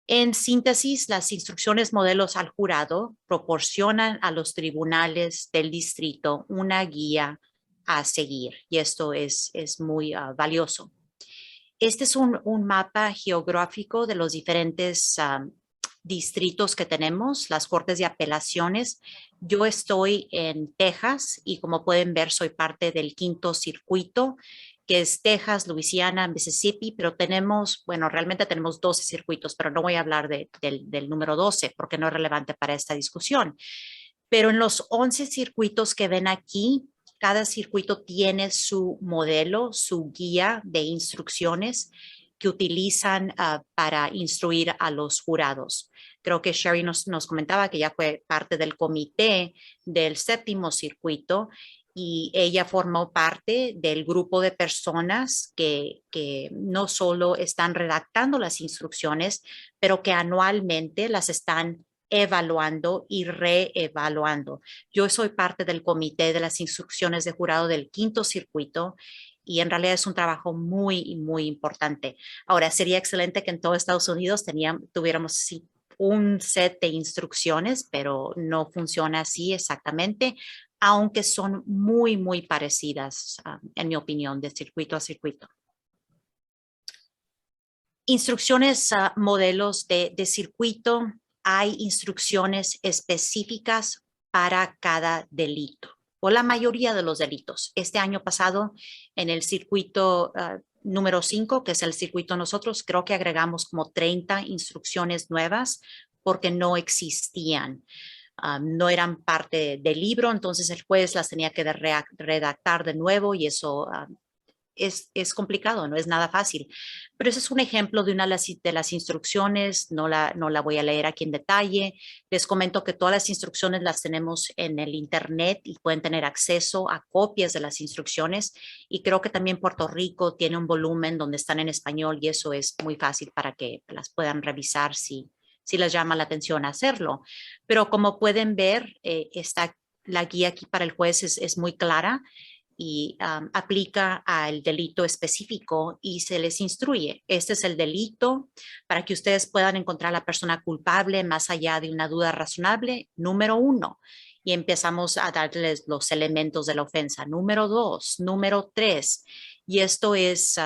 En síntesis, las instrucciones modelos al jurado proporcionan a los tribunales del distrito una guía a seguir y esto es muy valioso. Este es un mapa geográfico de los diferentes distritos que tenemos, las cortes de apelaciones. Yo estoy en Texas y como pueden ver soy parte del 5º circuito, que es Texas, Luisiana, Mississippi, pero tenemos, bueno, realmente tenemos 12 circuitos, pero no voy a hablar del número 12 porque no es relevante para esta discusión. Pero en los 11 circuitos que ven aquí, cada circuito tiene su modelo, su guía de instrucciones que utilizan para instruir a los jurados. Creo que Shari nos comentaba que ya fue parte del comité del 7º circuito y ella formó parte del grupo de personas que no solo están redactando las instrucciones, pero que anualmente las están evaluando y reevaluando. Yo soy parte del comité de las instrucciones de jurado del 5º circuito y en realidad es un trabajo muy, muy importante. Ahora, sería excelente que en todo Estados Unidos tuviéramos sí, un set de instrucciones, pero no funciona así exactamente, aunque son muy, muy parecidas, en mi opinión, de circuito a circuito. Instrucciones, modelos de circuito. Hay instrucciones específicas para cada delito o la mayoría de los delitos. Este año pasado, en el circuito número 5, que es el circuito nosotros, creo que agregamos como 30 instrucciones nuevas porque no existían. No eran parte del libro, entonces el juez las tenía que redactar de nuevo y eso es complicado, no es nada fácil. Pero ese es un ejemplo de una de las instrucciones, no la voy a leer aquí en detalle. Les comento que todas las instrucciones las tenemos en el internet y pueden tener acceso a copias de las instrucciones. Y creo que también Puerto Rico tiene un volumen donde están en español y eso es muy fácil para que las puedan revisar si les llama la atención hacerlo. Pero como pueden ver, la guía aquí para el juez es muy clara y aplica al delito específico y se les instruye. Este es el delito para que ustedes puedan encontrar a la persona culpable más allá de una duda razonable, número 1. Y empezamos a darles los elementos de la ofensa, número 2, número 3. Y esto es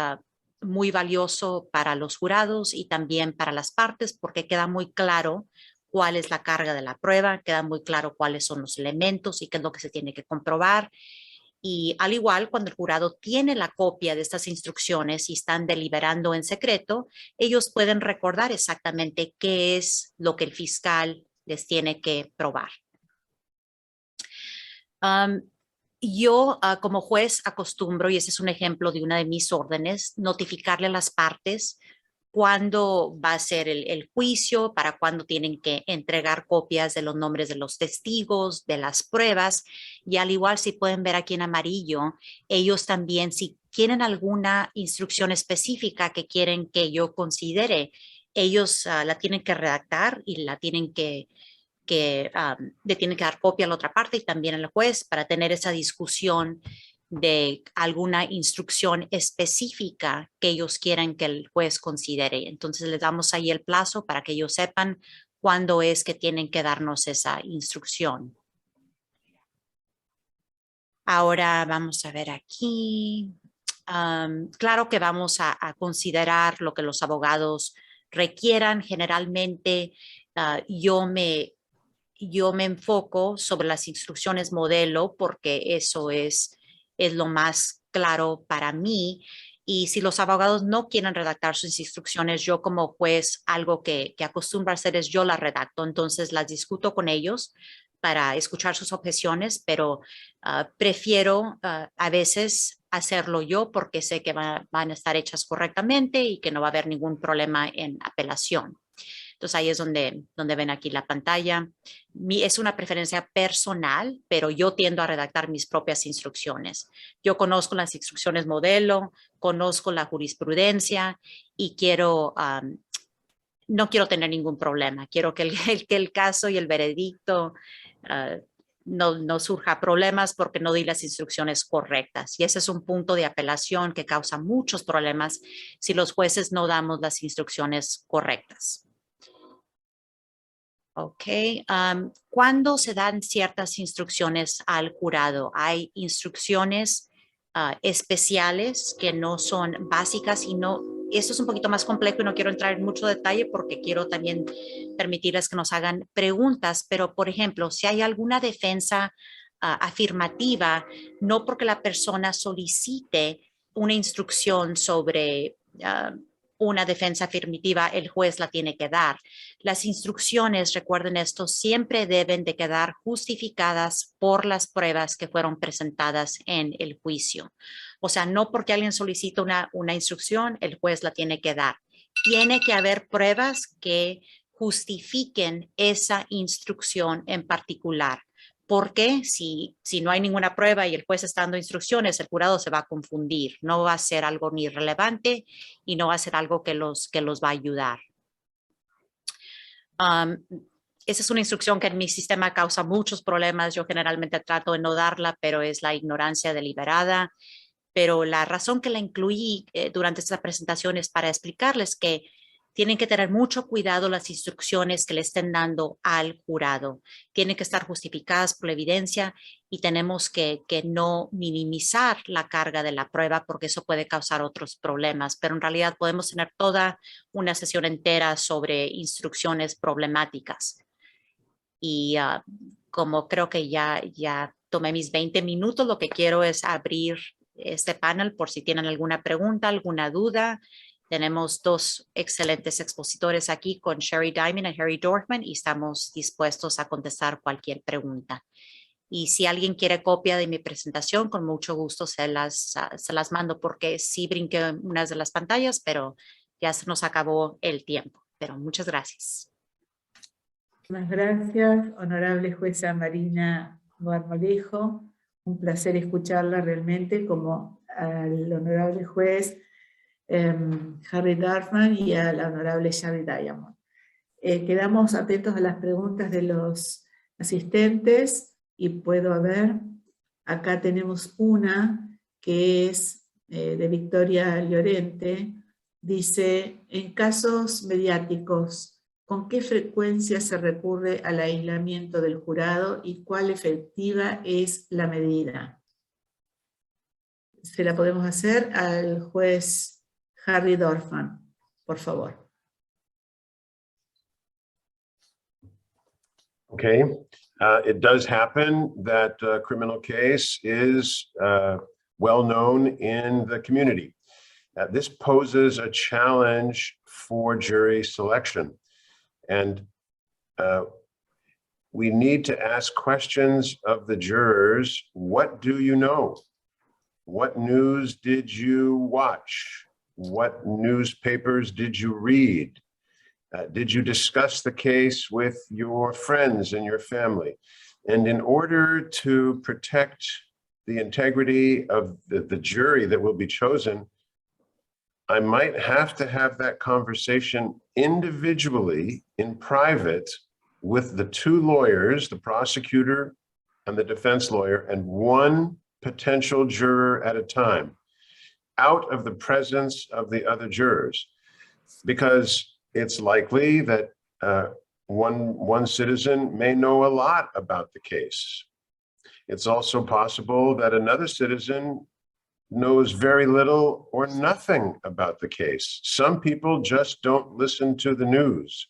muy valioso para los jurados y también para las partes porque queda muy claro cuál es la carga de la prueba, queda muy claro cuáles son los elementos y qué es lo que se tiene que comprobar. Y al igual, cuando el jurado tiene la copia de estas instrucciones y están deliberando en secreto, ellos pueden recordar exactamente qué es lo que el fiscal les tiene que probar. Yo como juez acostumbro, y ese es un ejemplo de una de mis órdenes, notificarle a las partes cuándo va a ser el juicio, para cuándo tienen que entregar copias de los nombres de los testigos, de las pruebas. Y al igual, si pueden ver aquí en amarillo, ellos también, si quieren alguna instrucción específica que quieren que yo considere, ellos la tienen que redactar y la tienen le tienen que dar copia a la otra parte y también al juez para tener esa discusión de alguna instrucción específica que ellos quieren que el juez considere. Entonces les damos ahí el plazo para que ellos sepan cuándo es que tienen que darnos esa instrucción. Ahora vamos a ver aquí. Claro que vamos a considerar lo que los abogados requieran. Generalmente yo me enfoco sobre las instrucciones modelo porque eso es lo más claro para mí. Y si los abogados no quieren redactar sus instrucciones, yo como juez, algo que acostumbro a hacer es yo las redacto. Entonces las discuto con ellos para escuchar sus objeciones, pero prefiero a veces hacerlo yo porque sé que van a estar hechas correctamente y que no va a haber ningún problema en apelación. Entonces ahí es donde ven aquí la pantalla. Es una preferencia personal, pero yo tiendo a redactar mis propias instrucciones. Yo conozco las instrucciones modelo, conozco la jurisprudencia y no quiero tener ningún problema. Quiero que el caso y el veredicto no surja problemas porque no di las instrucciones correctas. Y ese es un punto de apelación que causa muchos problemas si los jueces no damos las instrucciones correctas. Ok. ¿Cuándo se dan ciertas instrucciones al jurado? Hay instrucciones especiales que no son básicas y esto es un poquito más complejo y no quiero entrar en mucho detalle porque quiero también permitirles que nos hagan preguntas, pero por ejemplo, si hay alguna defensa afirmativa, no porque la persona solicite una instrucción sobre una defensa afirmativa, el juez la tiene que dar. Las instrucciones, recuerden esto, siempre deben de quedar justificadas por las pruebas que fueron presentadas en el juicio. O sea, no porque alguien solicita una instrucción, el juez la tiene que dar. Tiene que haber pruebas que justifiquen esa instrucción en particular. Porque si no hay ninguna prueba y el juez está dando instrucciones, el jurado se va a confundir. No va a ser algo ni relevante y no va a ser algo que los va a ayudar. Esa es una instrucción que en mi sistema causa muchos problemas. Yo generalmente trato de no darla, pero es la ignorancia deliberada. Pero la razón que la incluí durante esta presentación es para explicarles que tienen que tener mucho cuidado las instrucciones que le estén dando al jurado. Tienen que estar justificadas por la evidencia y tenemos que no minimizar la carga de la prueba porque eso puede causar otros problemas. Pero en realidad podemos tener toda una sesión entera sobre instrucciones problemáticas. Y como creo que ya tomé mis 20 minutos, lo que quiero es abrir este panel por si tienen alguna pregunta, alguna duda. Tenemos dos excelentes expositores aquí con Shari Diamond y Harry Dorfman y estamos dispuestos a contestar cualquier pregunta. Y si alguien quiere copia de mi presentación, con mucho gusto se las mando porque sí brinqué unas de las pantallas, pero ya se nos acabó el tiempo. Pero muchas gracias. Muchas gracias, honorable jueza Marina Marmolejo. Un placer escucharla realmente, como al honorable juez Harry Dorfman y a la honorable Shari Diamond. Quedamos atentos a las preguntas de los asistentes y puedo ver, acá tenemos una que es de Victoria Llorente. Dice, en casos mediáticos, ¿con qué frecuencia se recurre al aislamiento del jurado y cuál efectiva es la medida? Se la podemos hacer al juez Harry Dorfman, por favor. Okay, it does happen that a criminal case is well known in the community. This poses a challenge for jury selection. And we need to ask questions of the jurors. What do you know? What news did you watch? What newspapers did you read? Did you discuss the case with your friends and your family? And in order to protect the integrity of the jury that will be chosen, I might have to have that conversation individually in private with the two lawyers, the prosecutor and the defense lawyer, and one potential juror at a time, out of the presence of the other jurors, because it's likely that one citizen may know a lot about the case. It's also possible that another citizen knows very little or nothing about the case. Some people just don't listen to the news,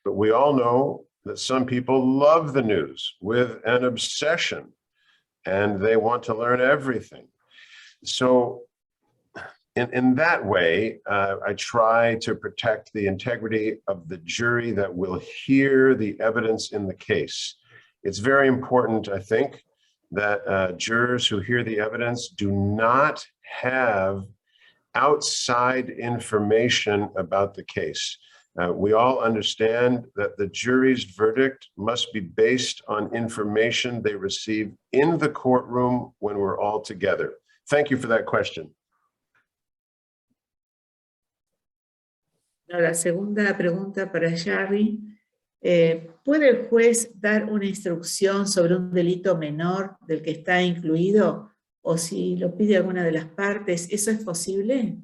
but we all know that some people love the news with an obsession and they want to learn everything. So in that way, I try to protect the integrity of the jury that will hear the evidence in the case. It's very important, I think, that jurors who hear the evidence do not have outside information about the case. We all understand that the jury's verdict must be based on information they receive in the courtroom when we're all together. Thank you for that question. La segunda pregunta para Shari. ¿Puede el juez dar una instrucción sobre un delito menor del que está incluido? O si lo pide alguna de las partes, ¿eso es posible?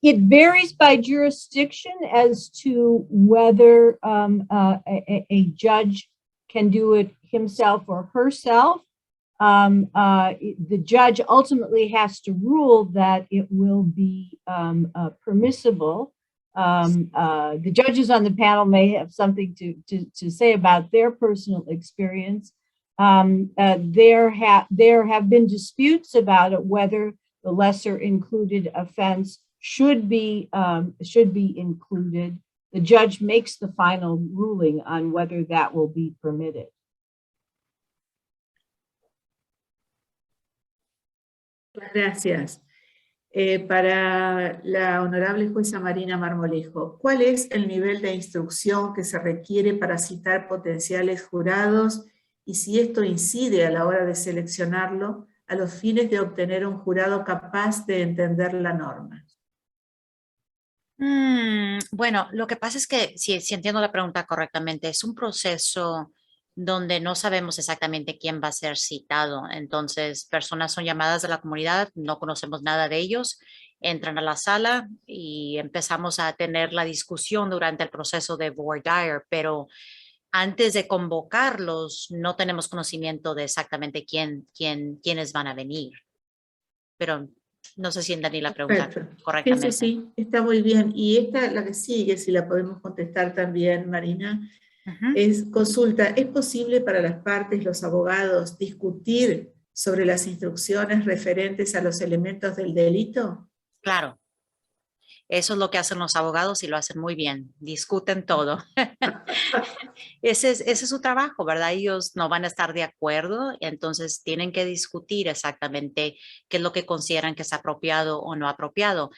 It varies by jurisdiction as to whether a judge can do it himself or herself. The judge ultimately has to rule that it will be permissible. The judges on the panel may have something to say about their personal experience. There have been disputes about it, whether the lesser included offense should be included. The judge makes the final ruling on whether that will be permitted. Gracias. Para la honorable jueza Marina Marmolejo, ¿cuál es el nivel de instrucción que se requiere para citar potenciales jurados y si esto incide a la hora de seleccionarlo a los fines de obtener un jurado capaz de entender la norma? Bueno, lo que pasa es que, si entiendo la pregunta correctamente, es un proceso donde no sabemos exactamente quién va a ser citado. Entonces, personas son llamadas de la comunidad, no conocemos nada de ellos, entran a la sala y empezamos a tener la discusión durante el proceso de voir dire, pero antes de convocarlos no tenemos conocimiento de exactamente quiénes van a venir. Pero no sé si entendí la pregunta correctamente. Sí, está muy bien. Y esta, la que sigue, si la podemos contestar también, Marina, es consulta, ¿es posible para las partes, los abogados, discutir sobre las instrucciones referentes a los elementos del delito? Claro. Eso es lo que hacen los abogados y lo hacen muy bien. Discuten todo. Ese es su trabajo, ¿verdad? Ellos no van a estar de acuerdo, entonces tienen que discutir exactamente qué es lo que consideran que es apropiado o no apropiado.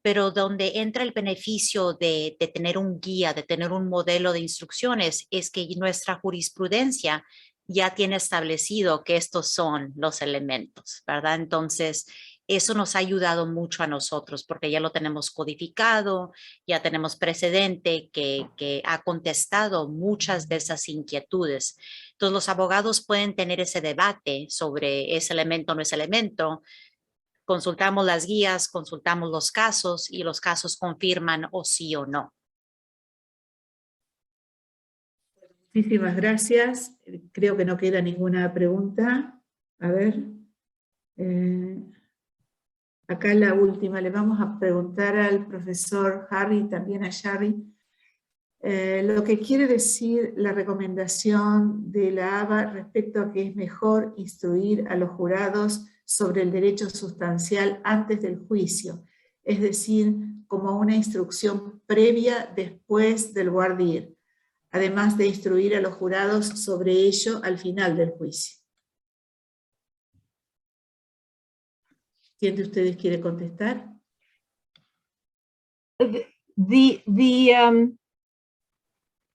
Pero donde entra el beneficio de tener un guía, de tener un modelo de instrucciones, es que nuestra jurisprudencia ya tiene establecido que estos son los elementos, ¿verdad? Entonces, eso nos ha ayudado mucho a nosotros porque ya lo tenemos codificado, ya tenemos precedente que ha contestado muchas de esas inquietudes. Entonces, los abogados pueden tener ese debate sobre ese elemento o no es elemento. Consultamos las guías, consultamos los casos y los casos confirman o sí o no. Muchísimas gracias. Creo que no queda ninguna pregunta. A ver. Acá la última. Le vamos a preguntar al profesor Harry y también a Shari. Lo que quiere decir la recomendación de la ABA respecto a que es mejor instruir a los jurados sobre el derecho sustancial antes del juicio, es decir, como una instrucción previa después del voir dire, además de instruir a los jurados sobre ello al final del juicio. ¿Quién de ustedes quiere contestar?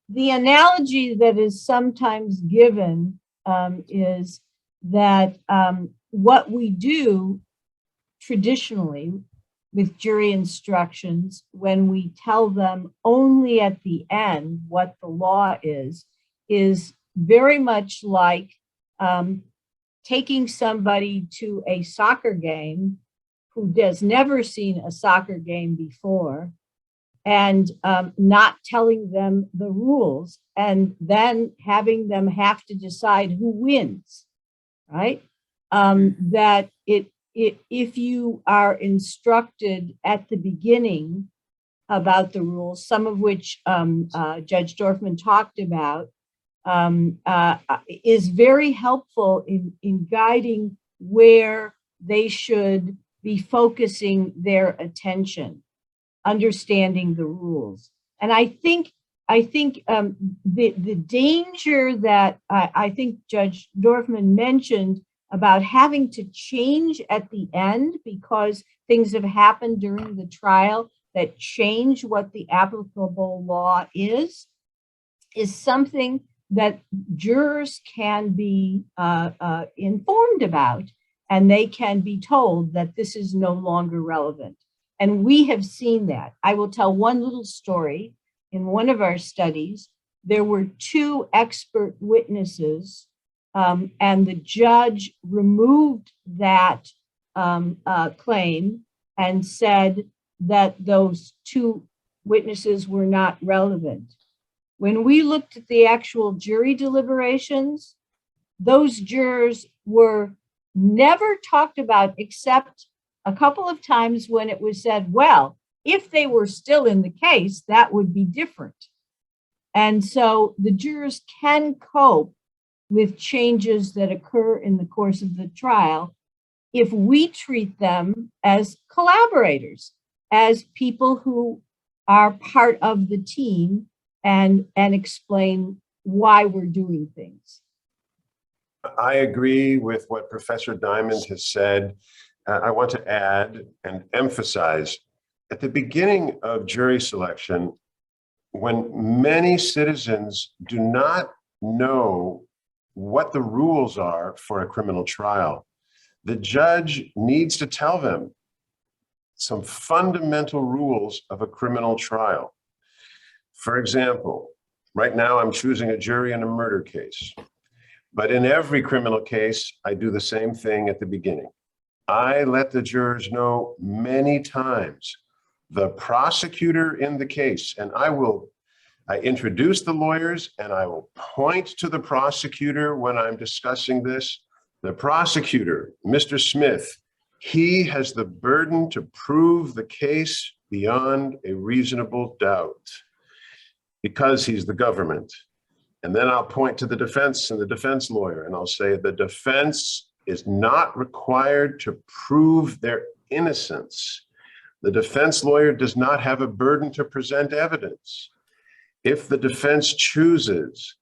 The analogy that is sometimes given is that what we do traditionally with jury instructions, when we tell them only at the end what the law is very much like taking somebody to a soccer game who has never seen a soccer game before and not telling them the rules and then having them have to decide who wins, right? That if you are instructed at the beginning about the rules, some of which Judge Dorfman talked about, is very helpful in guiding where they should be focusing their attention, understanding the rules. And I think the danger that I think Judge Dorfman mentioned about having to change at the end because things have happened during the trial that change what the applicable law is something that jurors can be informed about, and they can be told that this is no longer relevant. And we have seen that. I will tell one little story. In one of our studies, there were 2 expert witnesses, and the judge removed that claim and said that those 2 witnesses were not relevant. When we looked at the actual jury deliberations, those jurors were never talked about except a couple of times when it was said, well, if they were still in the case, that would be different. And so the jurors can cope with changes that occur in the course of the trial if we treat them as collaborators, as people who are part of the team and explain why we're doing things. I agree with what Professor Diamond has said. I want to add and emphasize, at the beginning of jury selection, when many citizens do not know what the rules are for a criminal trial, the judge needs to tell them some fundamental rules of a criminal trial. For example, right now I'm choosing a jury in a murder case, but in every criminal case, I do the same thing at the beginning. I let the jurors know many times the prosecutor in the case, and I introduce the lawyers and I will point to the prosecutor when I'm discussing this. The prosecutor, Mr. Smith, he has the burden to prove the case beyond a reasonable doubt because he's the government. And then I'll point to the defense and the defense lawyer, and I'll say the defense is not required to prove their innocence. The defense lawyer does not have a burden to present evidence. If the defense chooses,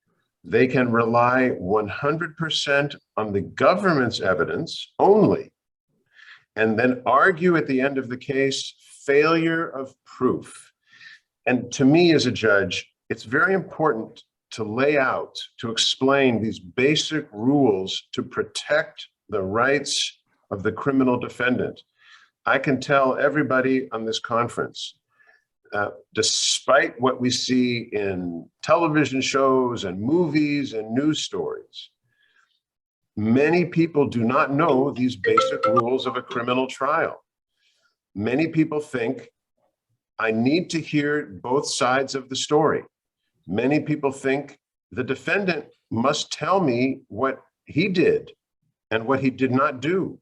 they can rely 100% on the government's evidence only, and then argue at the end of the case failure of proof. And to me as a judge, it's very important to lay out, to explain these basic rules to protect the rights of the criminal defendant. I can tell everybody on this conference, despite what we see in television shows and movies and news stories, many people do not know these basic rules of a criminal trial. Many people think, I need to hear both sides of the story. Many people think the defendant must tell me what he did and what he did not do.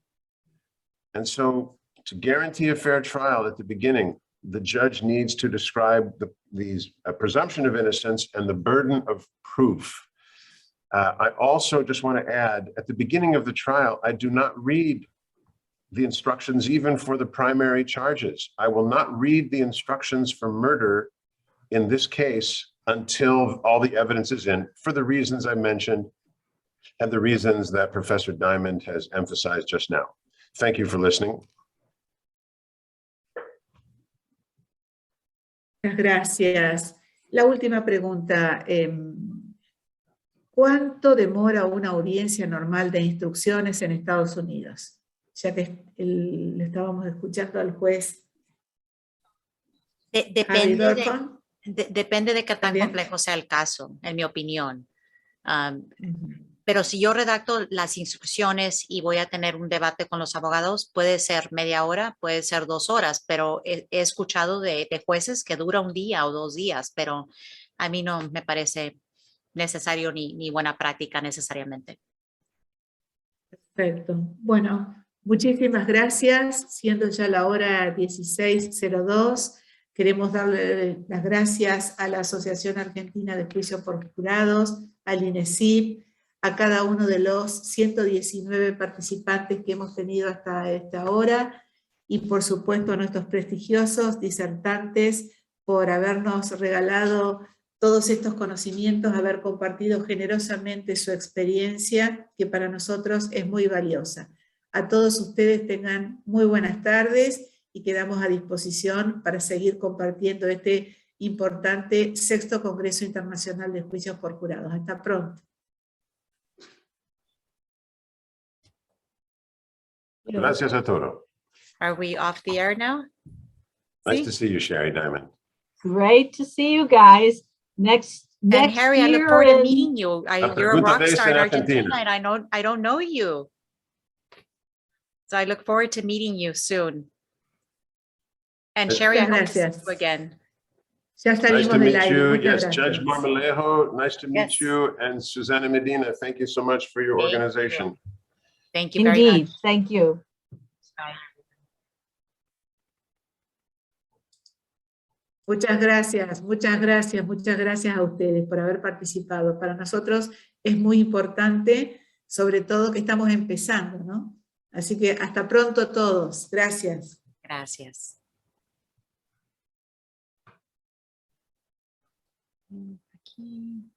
And so to guarantee a fair trial at the beginning, the judge needs to describe these presumption of innocence and the burden of proof. I also just want to add, at the beginning of the trial, I do not read the instructions even for the primary charges. I will not read the instructions for murder in this case until all the evidence is in, for the reasons I mentioned and the reasons that Professor Diamond has emphasized just now. Thank you for listening. Muchas gracias. La última pregunta. ¿Cuánto demora una audiencia normal de instrucciones en Estados Unidos? Ya que le estábamos escuchando al juez. Depende de qué tan complejo sea el caso, en mi opinión. Pero si yo redacto las instrucciones y voy a tener un debate con los abogados, puede ser media hora, puede ser 2 horas, pero he escuchado de jueces que dura 1 día o 2 días, pero a mí no me parece necesario ni buena práctica necesariamente. Perfecto. Bueno, muchísimas gracias. Siendo ya la hora 16:02, queremos darle las gracias a la Asociación Argentina de Juicio por Jurados, al INESIP, a cada uno de los 119 participantes que hemos tenido hasta esta hora, y por supuesto a nuestros prestigiosos disertantes por habernos regalado todos estos conocimientos, haber compartido generosamente su experiencia, que para nosotros es muy valiosa. A todos ustedes tengan muy buenas tardes y quedamos a disposición para seguir compartiendo este importante 6º Congreso Internacional de Juicios por Jurados. Hasta pronto. Gracias a todos. Are we off the air now? Nice Sí. to see you, Shari Diamond. Great to see you guys. Next And Harry, I look year forward to in- meeting you. La You're a pregunta rock vez star in en Argentina, Argentina. and I don't know you. So I look forward to meeting you soon. And Sherry, I hope to see Gracias. you again. Ya Nice salimos to del meet aire. you. Muchas Yes, Judge gracias. Marmolejo, nice to meet Yes. you. And Susana Medina, thank you so much for your Thank you. organization. Thank you very Indeed, much. thank you. Bye. Muchas gracias, muchas gracias, muchas gracias a ustedes por haber participado. Para nosotros es muy importante, sobre todo que estamos empezando, ¿no? Así que hasta pronto todos. Gracias. Gracias. Aquí.